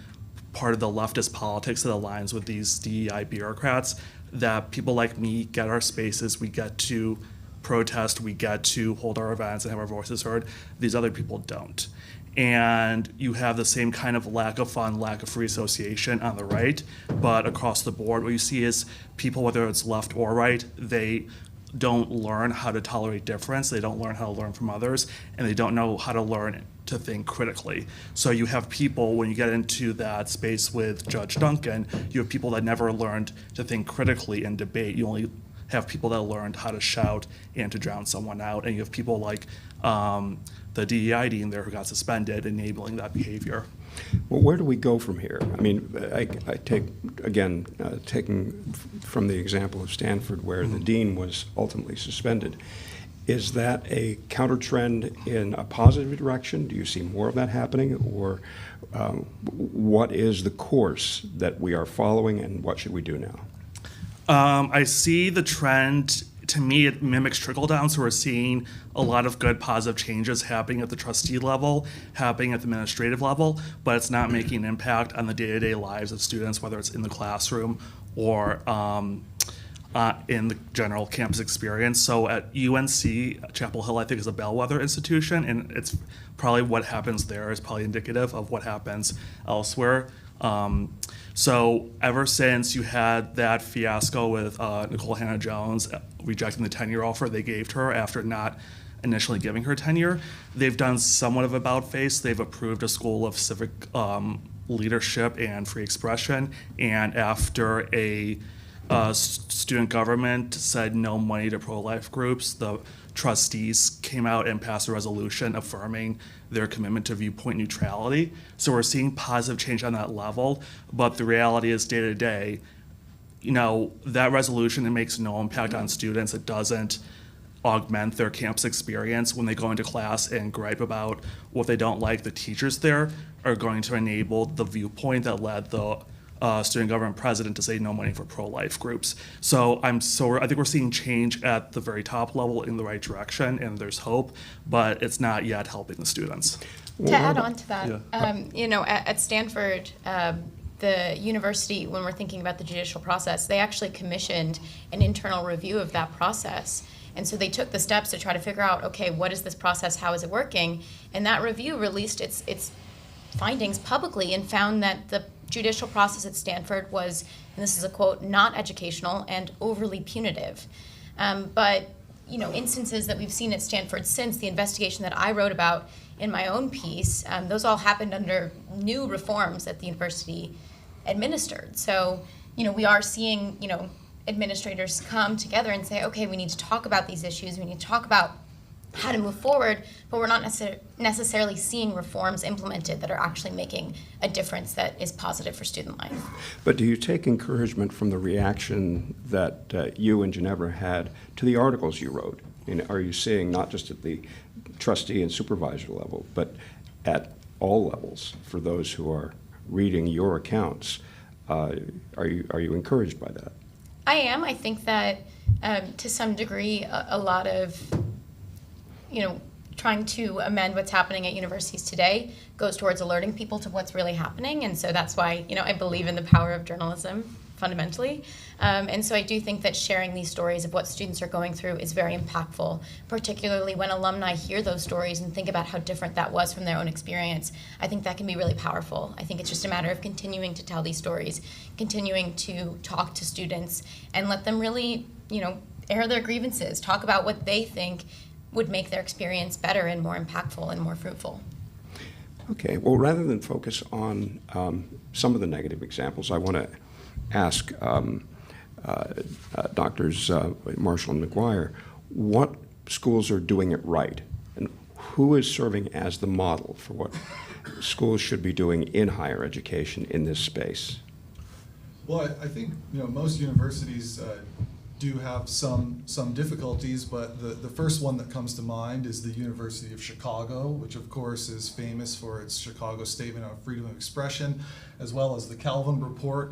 part of the leftist politics that aligns with these DEI bureaucrats, that people like me get our spaces, we get to protest, we get to hold our events and have our voices heard. These other people don't. And you have the same kind of lack of fun, lack of free association on the right, but across the board, what you see is people, whether it's left or right, they don't learn how to tolerate difference, they don't learn how to learn from others, and they don't know how to learn to think critically. So you have people, when you get into that space with Judge Duncan, you have people that never learned to think critically and debate. You only have people that learned how to shout and to drown someone out, and you have people like the DEI dean there who got suspended, enabling that behavior. Well, where do we go from here? I mean, I take, again, taking from the example of Stanford, where the dean was ultimately suspended, is that a counter trend in a positive direction? Do you see more of that happening? Or what is the course that we are following, and what should we do now? I see the trend. To me, it mimics trickle down, so we're seeing a lot of good positive changes happening at the trustee level, happening at the administrative level, but it's not making an impact on the day-to-day lives of students, whether it's in the classroom or in the general campus experience. So at UNC, Chapel Hill, I think, is a bellwether institution, and it's probably what happens there is probably indicative of what happens elsewhere. So ever since you had that fiasco with Nicole Hannah-Jones rejecting the tenure offer they gave to her after not initially giving her tenure, they've done somewhat of about-face. They've approved a school of civic leadership and free expression, and after a student government said no money to pro-life groups, the trustees came out and passed a resolution affirming their commitment to viewpoint neutrality. So we're seeing positive change on that level, but the reality is day to day, that resolution, it makes no impact on students. It doesn't augment their campus experience. When they go into class and gripe about what they don't like, the teachers there are going to enable the viewpoint that led the student government president to say no money for pro-life groups. So I think we're seeing change at the very top level in the right direction, and there's hope, but it's not yet helping the students. To add on to that, Yeah. at Stanford, the university, when we're thinking about the judicial process, they actually commissioned an internal review of that process. And so they took the steps to try to figure out, okay, what is this process? How is it working? And that review released its findings publicly and found that the judicial process at Stanford was, and this is a quote, not educational and overly punitive. But instances that we've seen at Stanford since the investigation that I wrote about in my own piece, those all happened under new reforms that the university administered. So, we are seeing, administrators come together and say, okay, we need to talk about these issues, we need to talk about how to move forward, but we're not necessarily seeing reforms implemented that are actually making a difference that is positive for student life. But do you take encouragement from the reaction that you and Ginevra had to the articles you wrote? Are you seeing, not just at the trustee and supervisor level, but at all levels, for those who are reading your accounts, are you encouraged by that? I am. I think that To some degree, a lot of, trying to amend what's happening at universities today goes towards alerting people to what's really happening. And so that's why, I believe in the power of journalism fundamentally. And so I do think that sharing these stories of what students are going through is very impactful, particularly when alumni hear those stories and think about how different that was from their own experience. I think that can be really powerful. I think it's just a matter of continuing to tell these stories, continuing to talk to students, and let them really, air their grievances, talk about what they think would make their experience better and more impactful and more fruitful. Okay, well, rather than focus on some of the negative examples, I want to ask Doctors Maschall and McGuire what schools are doing it right, and who is serving as the model for what schools should be doing in higher education in this space. Well, I think most universities do have some difficulties, but the first one that comes to mind is the University of Chicago, which of course is famous for its Chicago Statement on Freedom of Expression, as well as the Calvin Report,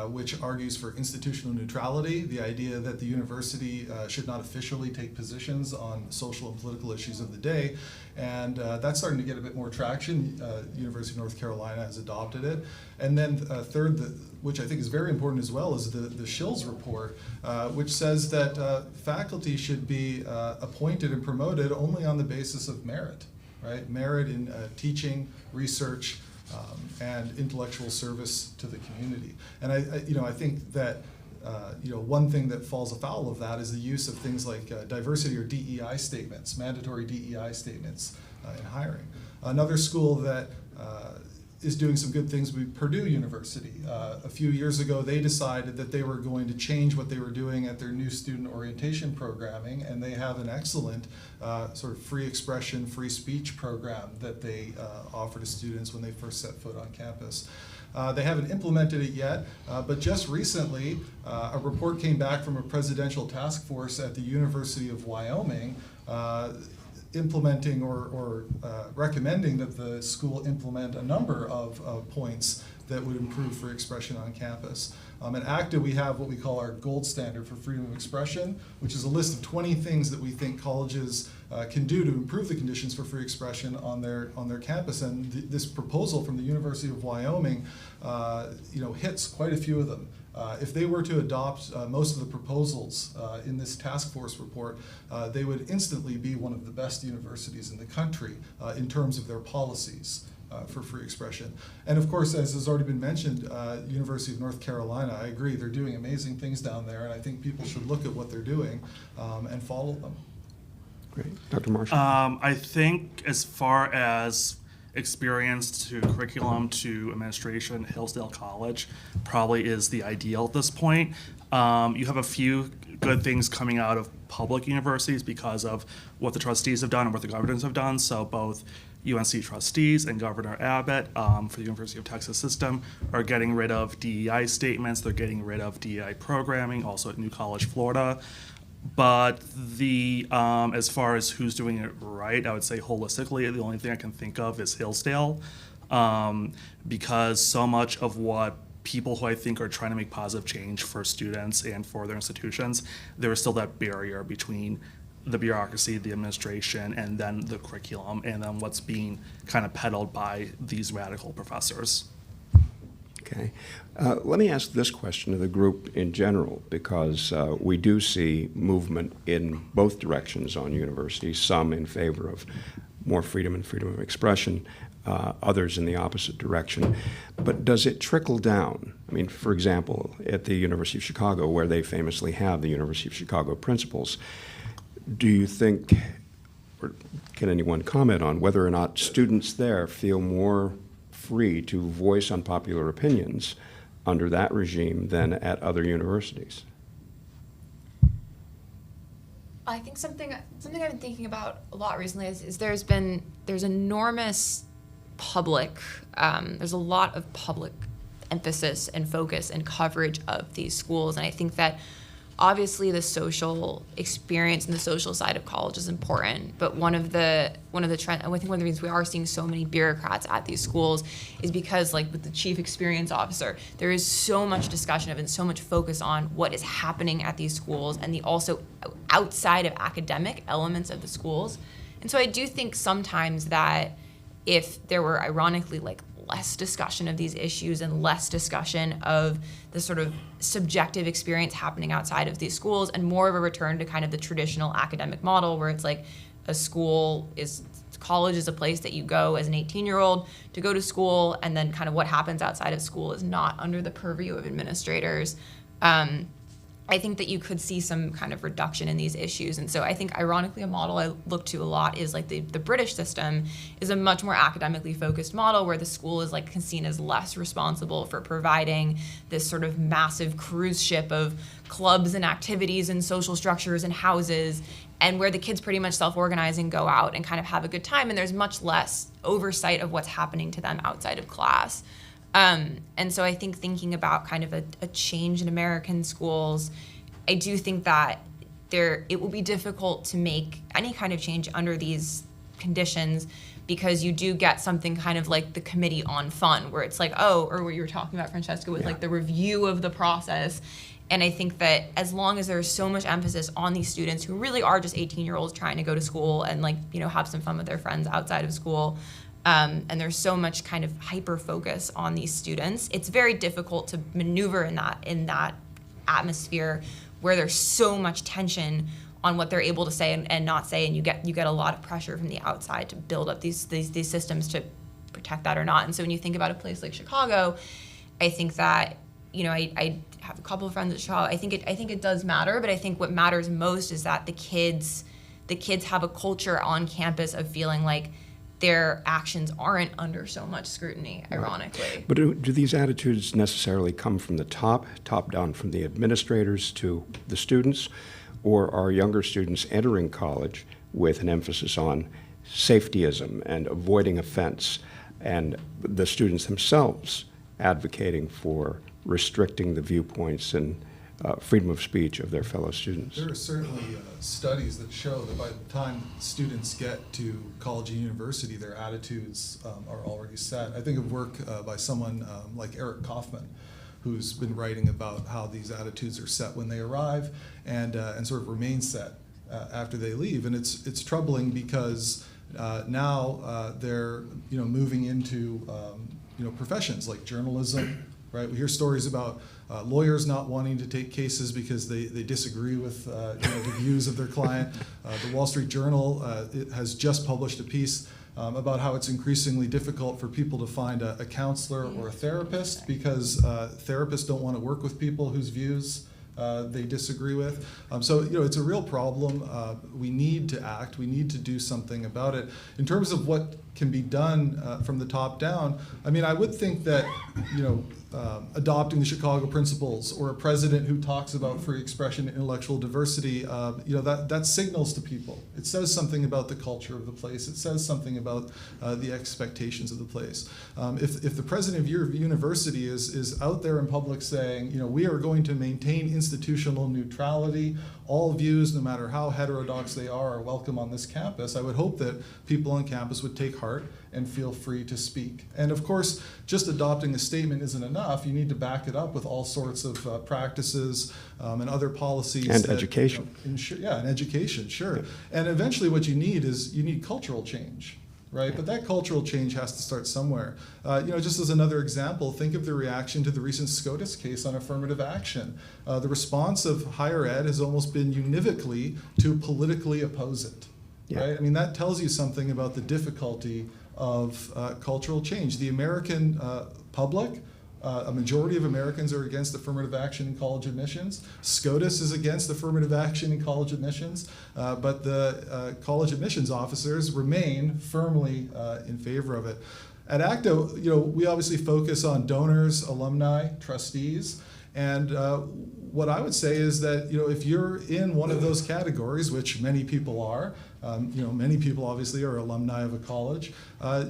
which argues for institutional neutrality, the idea that the university should not officially take positions on social and political issues of the day. And that's starting to get a bit more traction. University of North Carolina has adopted it. And then third, which I think is very important as well, is the Shills Report, which says that faculty should be appointed and promoted only on the basis of merit, right? Merit in teaching, research, and intellectual service to the community. And I think that one thing that falls afoul of that is the use of things like diversity or DEI statements, mandatory DEI statements in hiring. Another school that is doing some good things would be Purdue University. A few years ago, they decided that they were going to change what they were doing at their new student orientation programming, and they have an excellent sort of free expression, free speech program that they offer to students when they first set foot on campus. They haven't implemented it yet, but just recently, a report came back from a presidential task force at the University of Wyoming implementing or recommending that the school implement a number of points that would improve free expression on campus. At ACTA, we have what we call our gold standard for freedom of expression, which is a list of 20 things that we think colleges can do to improve the conditions for free expression on their campus. And this proposal from the University of Wyoming, hits quite a few of them. If they were to adopt most of the proposals in this task force report, they would instantly be one of the best universities in the country in terms of their policies for free expression. And of course, as has already been mentioned, University of North Carolina, I agree, they're doing amazing things down there, and I think people should look at what they're doing and follow them. Great. Dr. Maschall? I think as far as experience to curriculum to administration, Hillsdale College probably is the ideal at this point. You have a few good things coming out of public universities because of what the trustees have done and what the governors have done. So both UNC trustees and Governor Abbott for the University of Texas system are getting rid of DEI statements. They're getting rid of DEI programming, also at New College, Florida. But as far as who's doing it right, I would say holistically, the only thing I can think of is Hillsdale, because so much of what people who I think are trying to make positive change for students and for their institutions, there is still that barrier between the bureaucracy, the administration, and then the curriculum, and then what's being kind of peddled by these radical professors. Okay. Let me ask this question of the group in general, because we do see movement in both directions on universities, some in favor of more freedom and freedom of expression, others in the opposite direction. But does it trickle down? I mean, for example, at the University of Chicago, where they famously have the University of Chicago principles, do you think, or can anyone comment on whether or not students there feel more free to voice unpopular opinions under that regime than at other universities? I think something I've been thinking about a lot recently is there's enormous public, there's a lot of public emphasis and focus and coverage of these schools, and I think that obviously the social experience and the social side of college is important, but one of the trend, I think one of the reasons we are seeing so many bureaucrats at these schools is because, like with the chief experience officer, there is so much discussion of and so much focus on what is happening at these schools and the also outside of academic elements of the schools. And so I do think sometimes that if there were ironically like less discussion of these issues and less discussion of the sort of subjective experience happening outside of these schools and more of a return to kind of the traditional academic model where it's like college is a place that you go as an 18-year-old to go to school, and then kind of what happens outside of school is not under the purview of administrators. I think that you could see some kind of reduction in these issues. And so I think ironically a model I look to a lot is like the British system is a much more academically focused model where the school is like seen as less responsible for providing this sort of massive cruise ship of clubs and activities and social structures and houses, and where the kids pretty much self-organize and go out and kind of have a good time, and there's much less oversight of what's happening to them outside of class. And so I think thinking about kind of a change in American schools, I do think that it will be difficult to make any kind of change under these conditions, because you do get something kind of like the Committee on Fun, where it's like, or what you were talking about, Francesca, with like the review of the process. And I think that as long as there's so much emphasis on these students who really are just 18-year-olds trying to go to school and like, have some fun with their friends outside of school, and there's so much kind of hyper focus on these students, it's very difficult to maneuver in that atmosphere where there's so much tension on what they're able to say and not say, and you get a lot of pressure from the outside to build up these systems to protect that or not. And so when you think about a place like Chicago, I think that I have a couple of friends at Chicago. I think it does matter, but I think what matters most is that the kids have a culture on campus of feeling like their actions aren't under so much scrutiny, ironically. But do these attitudes necessarily come from the top down from the administrators to the students, or are younger students entering college with an emphasis on safetyism and avoiding offense, and the students themselves advocating for restricting the viewpoints and freedom of speech of their fellow students? There are certainly studies that show that by the time students get to college and university, their attitudes are already set. I think of work by someone like Eric Kaufman, who's been writing about how these attitudes are set when they arrive and sort of remain set after they leave. And it's troubling because now they're moving into professions like journalism. Right, we hear stories about lawyers not wanting to take cases because they disagree with the views of their client. The Wall Street Journal has just published a piece about how it's increasingly difficult for people to find a counselor or a therapist because therapists don't want to work with people whose views they disagree with. So it's a real problem. We need to act. We need to do something about it. In terms of what can be done from the top down, I mean, I would think that adopting the Chicago principles, or a president who talks about free expression and intellectual diversity, that signals to people. It says something about the culture of the place. It says something about the expectations of the place. If the president of your university is out there in public saying, we are going to maintain institutional neutrality, all views, no matter how heterodox they are welcome on this campus, I would hope that people on campus would take heart and feel free to speak. And of course, just adopting a statement isn't enough. You need to back it up with all sorts of practices and other policies. And education. And education, sure. Yeah. And eventually what you need is cultural change. Right, but that cultural change has to start somewhere. Just as another example, think of the reaction to the recent SCOTUS case on affirmative action. The response of higher ed has almost been univocally to politically oppose it. Yeah. Right, I mean that tells you something about the difficulty of cultural change. The American public. A majority of Americans are against affirmative action in college admissions. SCOTUS is against affirmative action in college admissions, but the college admissions officers remain firmly in favor of it. At ACTA, we obviously focus on donors, alumni, trustees, and what I would say is that, if you're in one of those categories, which many people are, many people obviously are alumni of a college,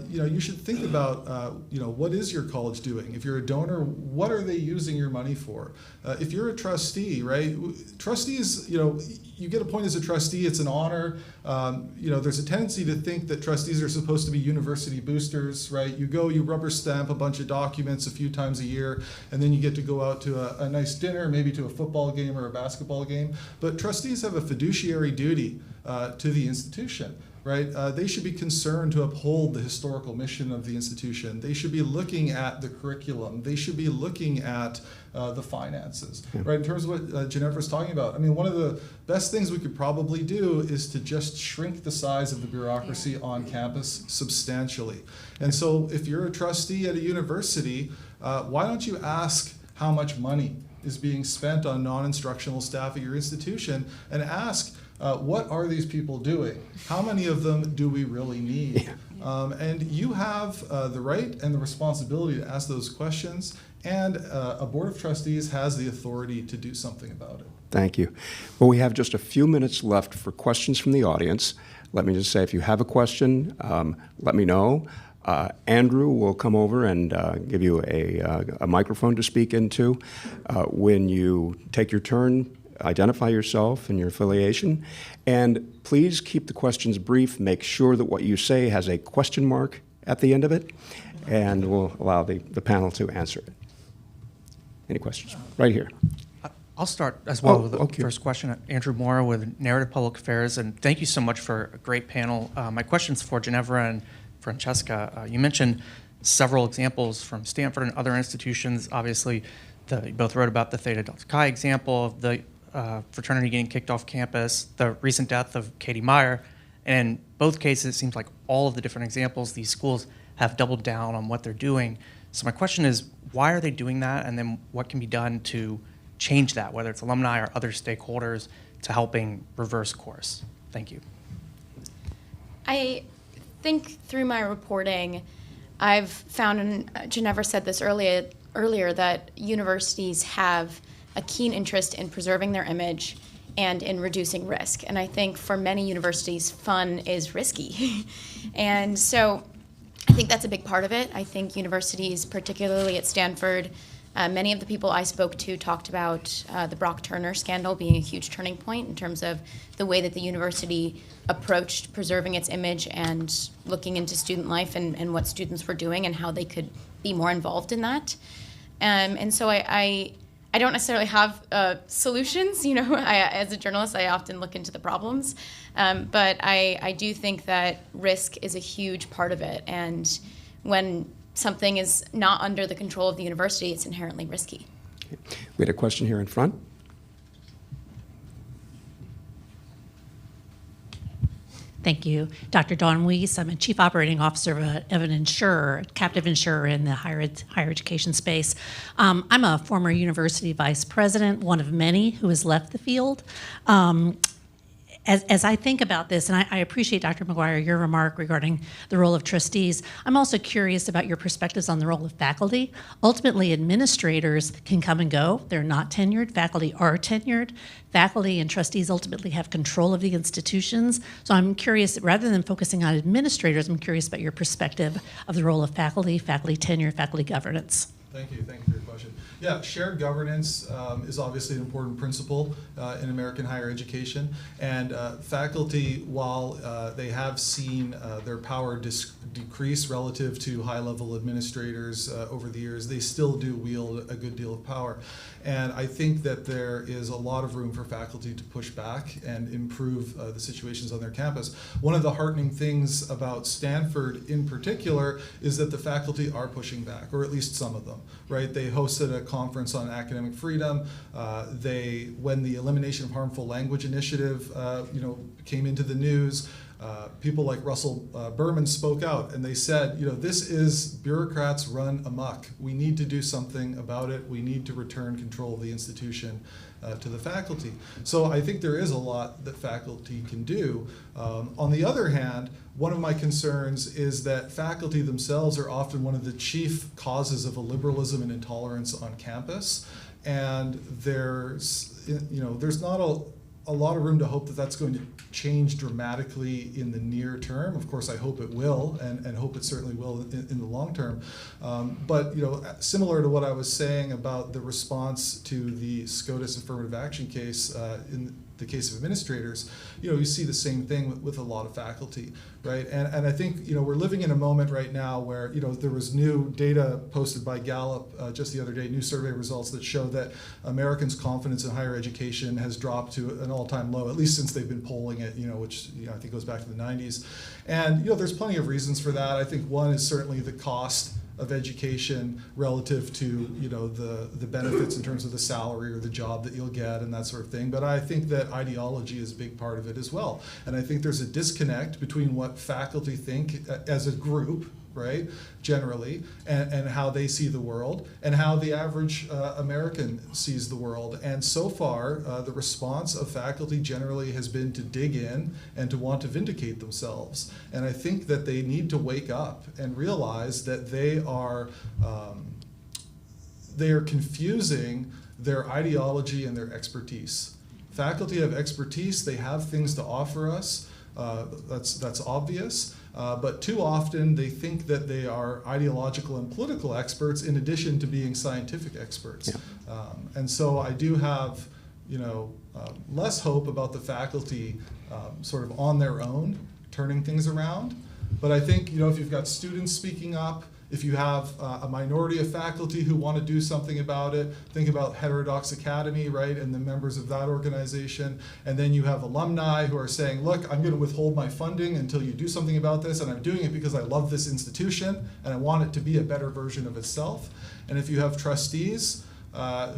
you should think about, what is your college doing? If you're a donor, what are they using your money for? If you're a trustee, right? Trustees, you get appointed as a trustee, it's an honor. There's a tendency to think that trustees are supposed to be university boosters, right? You go, you rubber stamp a bunch of documents a few times a year, and then you get to go out to a nice dinner, maybe to a football game or a basketball game. But trustees have a fiduciary duty to the institution, right? They should be concerned to uphold the historical mission of the institution. They should be looking at the curriculum. They should be looking at the finances, right? In terms of what Ginevra's talking about, I mean, one of the best things we could probably do is to just shrink the size of the bureaucracy on campus substantially. And so if you're a trustee at a university, why don't you ask how much money is being spent on non-instructional staff at your institution, and ask, what are these people doing? How many of them do we really need? And you have the right and the responsibility to ask those questions, and a board of trustees has the authority to do something about it. Thank you. Well, we have just a few minutes left for questions from the audience. Let me just say, if you have a question, let me know. Andrew will come over and give you a microphone to speak into. When you take your turn, identify yourself and your affiliation, and please keep the questions brief. Make sure that what you say has a question mark at the end of it, and we'll allow the panel to answer it. Any questions? Right here. I'll start as well with the okay. first question. Andrew Moore with Narrative Public Affairs, and thank you so much for a great panel. My question's for Ginevra and Francesca. You mentioned several examples from Stanford and other institutions. Obviously, you both wrote about the Theta Delta Chi example of the fraternity getting kicked off campus, the recent death of Katie Meyer, and in both cases, it seems like all of the different examples, these schools have doubled down on what they're doing. So my question is, why are they doing that, and then what can be done to change that, whether it's alumni or other stakeholders, to helping reverse course? Thank you. I think through my reporting, I've found, and Ginevra said this earlier, that universities have a keen interest in preserving their image and in reducing risk. And I think for many universities, fun is risky. And so I think that's a big part of it. I think universities, particularly at Stanford, many of the people I spoke to talked about the Brock Turner scandal being a huge turning point in terms of the way that the university approached preserving its image and looking into student life and what students were doing and how they could be more involved in that. And so I don't necessarily have solutions. As a journalist, I often look into the problems. But I do think that risk is a huge part of it. And when something is not under the control of the university, it's inherently risky. We had a question here in front. Thank you. Dr. Dawn Weiss. I'm a chief operating officer of an insurer, captive insurer in the higher education space. I'm a former university vice president, one of many who has left the field. As I think about this, and I appreciate, Dr. McGuire, your remark regarding the role of trustees, I'm also curious about your perspectives on the role of faculty. Ultimately, administrators can come and go. They're not tenured. Faculty are tenured. Faculty and trustees ultimately have control of the institutions. So I'm curious, rather than focusing on administrators, I'm curious about your perspective of the role of faculty, faculty tenure, faculty governance. Thank you for your question. Yeah, shared governance is obviously an important principle in American higher education, and faculty, while they have seen their power decrease relative to high-level administrators over the years, they still do wield a good deal of power. And I think that there is a lot of room for faculty to push back and improve the situations on their campus. One of the heartening things about Stanford in particular is that the faculty are pushing back, or at least some of them, right? They hosted a conference on academic freedom. When the Elimination of Harmful Language initiative came into the news, people like Russell Berman spoke out and they said, this is bureaucrats run amok. We need to do something about it. We need to return control of the institution to the faculty. So I think there is a lot that faculty can do. On the other hand, one of my concerns is that faculty themselves are often one of the chief causes of illiberalism and intolerance on campus. And there's not a lot of room to hope that that's going to change dramatically in the near term. Of course, I hope it will, and hope it certainly will in the long term. But similar to what I was saying about the response to the SCOTUS affirmative action case in the case of administrators, you see the same thing with a lot of faculty, right? And I think we're living in a moment right now where there was new data posted by Gallup just the other day, new survey results that show that Americans' confidence in higher education has dropped to an all-time low, at least since they've been polling it, which I think goes back to the 90s. And there's plenty of reasons for that. I think one is certainly the cost of education relative to the benefits in terms of the salary or the job that you'll get and that sort of thing. But I think that ideology is a big part of it as well. And I think there's a disconnect between what faculty think as a group, right, generally, and how they see the world, and how the average American sees the world. And so far, the response of faculty generally has been to dig in and to want to vindicate themselves. And I think that they need to wake up and realize that they are confusing their ideology and their expertise. Faculty have expertise, they have things to offer us, that's obvious. But too often they think that they are ideological and political experts in addition to being scientific experts. Yeah. And so I do have less hope about the faculty sort of on their own turning things around. But I think if you've got students speaking up, if you have a minority of faculty who want to do something about it, think about Heterodox Academy, right, and the members of that organization. And then you have alumni who are saying, look, I'm going to withhold my funding until you do something about this, and I'm doing it because I love this institution, and I want it to be a better version of itself. And if you have trustees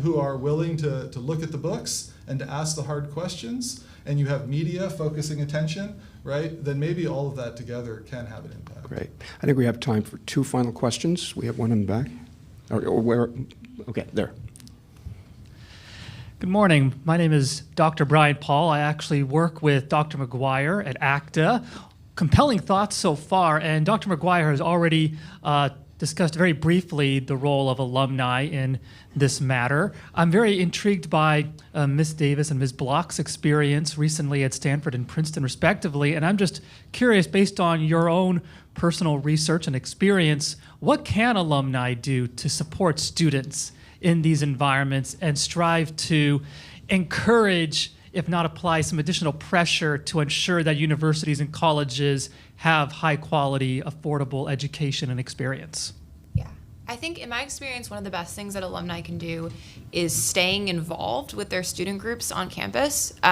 who are willing to look at the books and to ask the hard questions, and you have media focusing attention, right, then maybe all of that together can have an impact. Great. I think we have time for two final questions. We have one in the back. Or where? Okay, there. Good morning. My name is Dr. Brian Paul. I actually work with Dr. McGuire at ACTA. Compelling thoughts so far, and Dr. McGuire has already discussed very briefly the role of alumni in this matter. I'm very intrigued by Ms. Davis and Ms. Block's experience recently at Stanford and Princeton, respectively, and I'm just curious, based on your own personal research and experience, what can alumni do to support students in these environments and strive to encourage, if not apply, some additional pressure to ensure that universities and colleges have high-quality, affordable education and experience? Yeah. I think in my experience, one of the best things that alumni can do is staying involved with their student groups on campus. So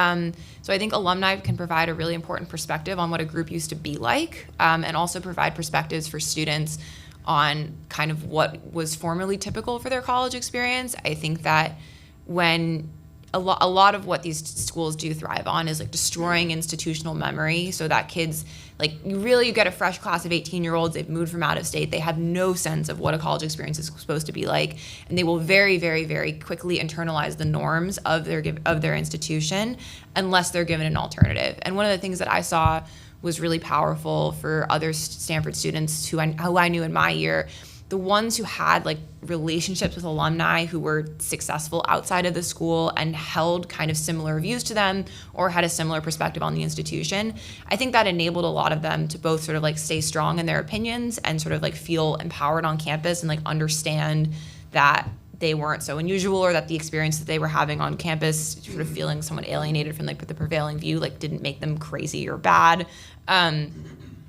I think alumni can provide a really important perspective on what a group used to be like, and also provide perspectives for students on kind of what was formerly typical for their college experience. I think that when a lot of what these schools do thrive on is like destroying institutional memory, so that kids, like, you get a fresh class of 18-year-olds, they've moved from out of state, they have no sense of what a college experience is supposed to be like, and they will very, very, very quickly internalize the norms of their institution unless they're given an alternative. And one of the things that I saw was really powerful for other Stanford students who I knew in my year, the ones who had like relationships with alumni who were successful outside of the school and held kind of similar views to them or had a similar perspective on the institution, I think that enabled a lot of them to both sort of like stay strong in their opinions and sort of like feel empowered on campus and like understand that they weren't so unusual, or that the experience that they were having on campus, sort of feeling somewhat alienated from like the prevailing view, like didn't make them crazy or bad. And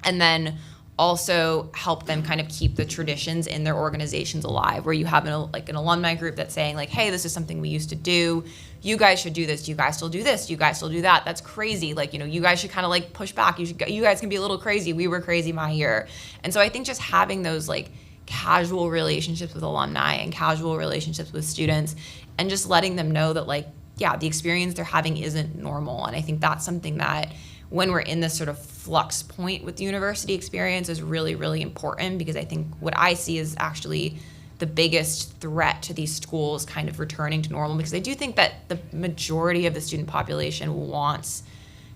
then also help them kind of keep the traditions in their organizations alive, where you have an alumni group that's saying like, hey, this is something we used to do. You guys should do this. You guys still do this. You guys still do that. That's crazy. Like, you guys should kind of like push back. You guys can be a little crazy. We were crazy my year. And so I think just having those like casual relationships with alumni and casual relationships with students and just letting them know that like, yeah, the experience they're having isn't normal. And I think that's something that when we're in this sort of flux point with the university experience is really, really important, because I think what I see is actually the biggest threat to these schools kind of returning to normal, because I do think that the majority of the student population wants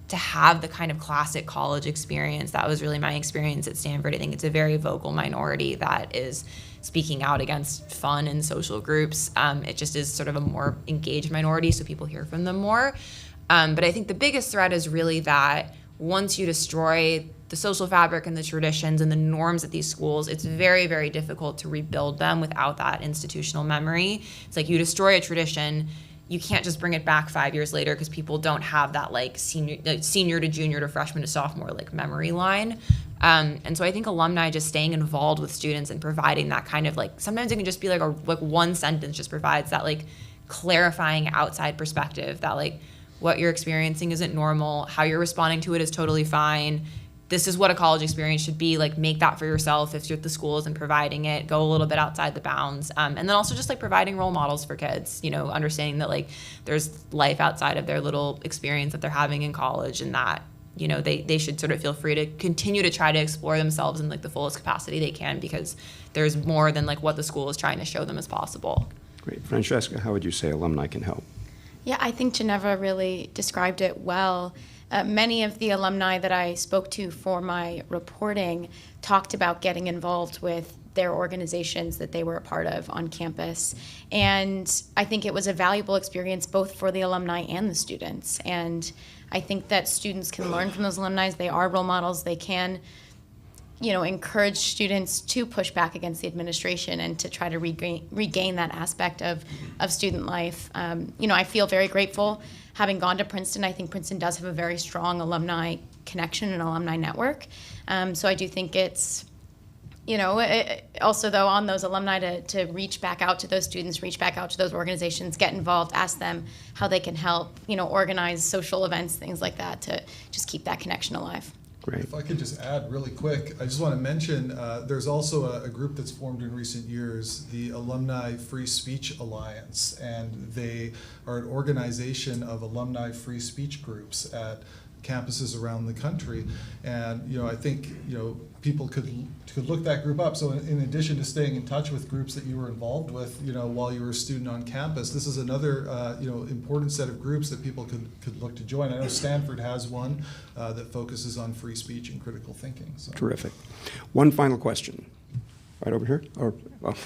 to have the kind of classic college experience. That was really my experience at Stanford. I think it's a very vocal minority that is speaking out against fun and social groups. It just is sort of a more engaged minority, so people hear from them more. But I think the biggest threat is really that once you destroy the social fabric and the traditions and the norms at these schools, it's very, very difficult to rebuild them without that institutional memory. It's like you destroy a tradition, you can't just bring it back 5 years later because people don't have that like senior to junior to freshman to sophomore like memory line. And so I think alumni just staying involved with students and providing that kind of like, sometimes it can just be like one sentence just provides that like clarifying outside perspective that like what you're experiencing isn't normal, how you're responding to it is totally fine. This is what a college experience should be. Like, make that for yourself if you're at the schools and providing it. Go a little bit outside the bounds. And then also just like providing role models for kids, you know, understanding that like there's life outside of their little experience that they're having in college, and that, you know, they should sort of feel free to continue to try to explore themselves in like the fullest capacity they can, because there's more than like what the school is trying to show them as possible. Great. Francesca, how would you say alumni can help? Yeah, I think Ginevra really described it well. Many of the alumni that I spoke to for my reporting talked about getting involved with their organizations that they were a part of on campus. And I think it was a valuable experience both for the alumni and the students. And I think that students can learn from those alumni. They are role models. They can, you know, encourage students to push back against the administration and to try to regain that aspect of student life. You know, I feel very grateful having gone to Princeton. I think Princeton does have a very strong alumni connection and alumni network. So I do think it's, you know, also though on those alumni to reach back out to those students, reach back out to those organizations, get involved, ask them how they can help, you know, organize social events, things like that, to just keep that connection alive. Great. If I could just add really quick, I just want to mention there's also a group that's formed in recent years, the Alumni Free Speech Alliance, and they are an organization of alumni free speech groups at campuses around the country. And, you know, I think, you know, people could look that group up. So in addition to staying in touch with groups that you were involved with, you know, while you were a student on campus, this is another, you know, important set of groups that people could look to join. I know Stanford has one that focuses on free speech and critical thinking. So. Terrific. One final question. Right over here? Or, well,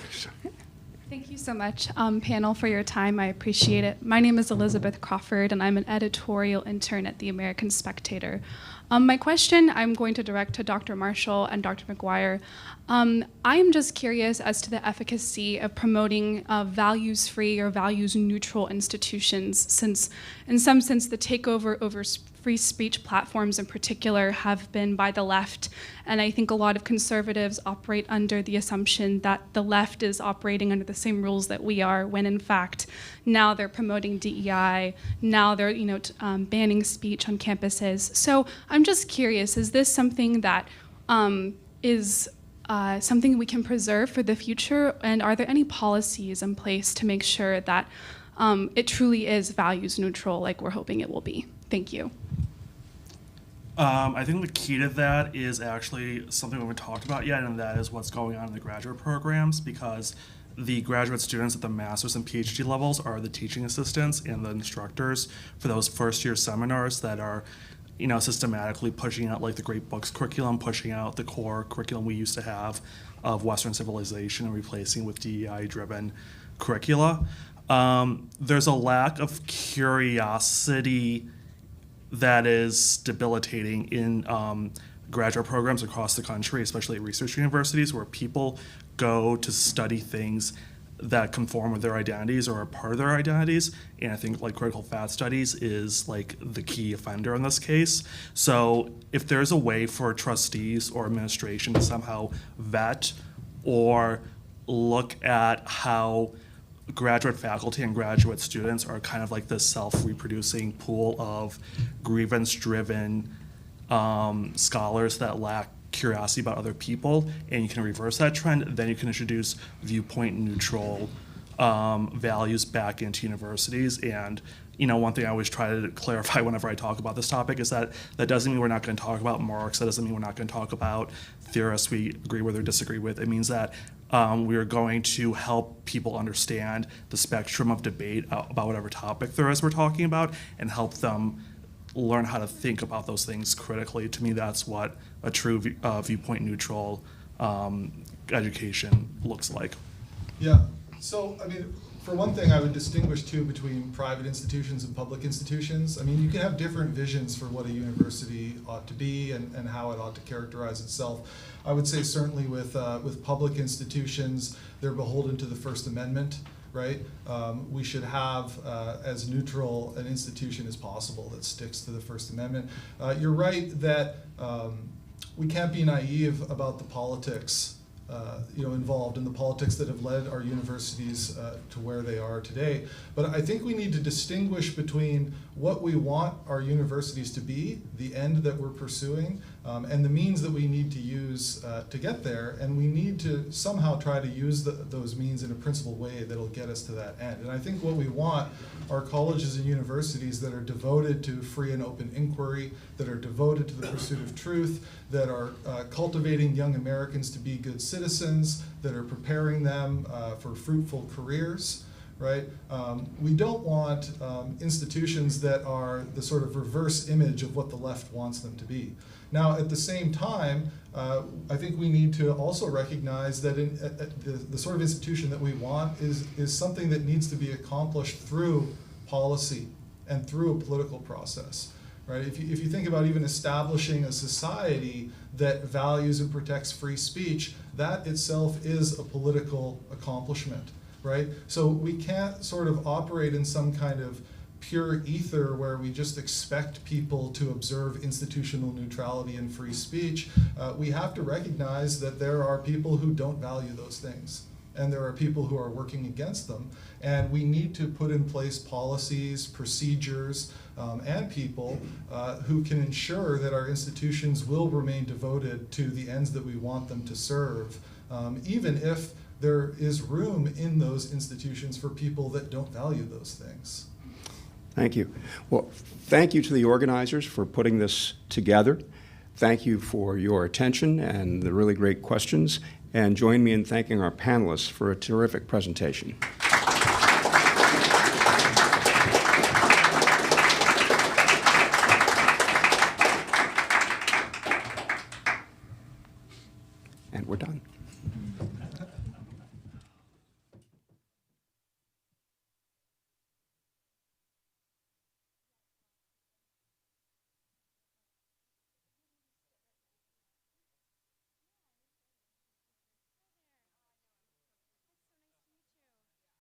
Thank you so much, panel, for your time. I appreciate it. My name is Elizabeth Crawford, and I'm an editorial intern at the American Spectator. My question I'm going to direct to Dr. Maschall and Dr. McGuire. I am just curious as to the efficacy of promoting values-free or values-neutral institutions, since in some sense the takeover over free speech platforms in particular have been by the left, and I think a lot of conservatives operate under the assumption that the left is operating under the same rules that we are, when in fact now they're promoting DEI, now they're banning speech on campuses. So I'm just curious, is this something that is something we can preserve for the future, and are there any policies in place to make sure that it truly is values neutral like we're hoping it will be? Thank you. I think the key to that is actually something we haven't talked about yet, and that is what's going on in the graduate programs, because the graduate students at the master's and PhD levels are the teaching assistants and the instructors for those first-year seminars that are, you know, systematically pushing out like the great books curriculum, pushing out the core curriculum we used to have of Western civilization and replacing with DEI-driven curricula. There's a lack of curiosity that is debilitating in graduate programs across the country, especially at research universities, where people go to study things that conform with their identities or are part of their identities. And I think like critical fact studies is like the key offender in this case. So if there's a way for trustees or administration to somehow vet or look at how graduate faculty and graduate students are kind of like this self-reproducing pool of grievance-driven scholars that lack curiosity about other people, and you can reverse that trend, then you can introduce viewpoint-neutral values back into universities. And one thing I always try to clarify whenever I talk about this topic is that doesn't mean we're not going to talk about Marx. That doesn't mean we're not going to talk about theorists we agree with or disagree with. It means that we are going to help people understand the spectrum of debate about whatever topic there is we're talking about, and help them learn how to think about those things critically. To me, that's what a true viewpoint neutral education looks like. Yeah. So, I mean, for one thing, I would distinguish, too, between private institutions and public institutions. I mean, you can have different visions for what a university ought to be and how it ought to characterize itself. I would say certainly with public institutions, they're beholden to the First Amendment, right? We should have as neutral an institution as possible that sticks to the First Amendment. You're right that we can't be naive about the politics involved in the politics that have led our universities to where they are today. But I think we need to distinguish between what we want our universities to be, the end that we're pursuing, and the means that we need to use to get there. And we need to somehow try to use those means in a principled way that'll get us to that end. And I think what we want are colleges and universities that are devoted to free and open inquiry, that are devoted to the pursuit of truth, that are cultivating young Americans to be good citizens, that are preparing them for fruitful careers, right? We don't want institutions that are the sort of reverse image of what the left wants them to be. Now, at the same time, I think we need to also recognize that the sort of institution that we want is something that needs to be accomplished through policy and through a political process. Right? If you think about even establishing a society that values and protects free speech, that itself is a political accomplishment, right? So we can't sort of operate in some kind of pure ether where we just expect people to observe institutional neutrality and free speech. We have to recognize that there are people who don't value those things, and there are people who are working against them. And we need to put in place policies, procedures, and people who can ensure that our institutions will remain devoted to the ends that we want them to serve, even if there is room in those institutions for people that don't value those things. Thank you. Well, thank you to the organizers for putting this together. Thank you for your attention and the really great questions. And join me in thanking our panelists for a terrific presentation.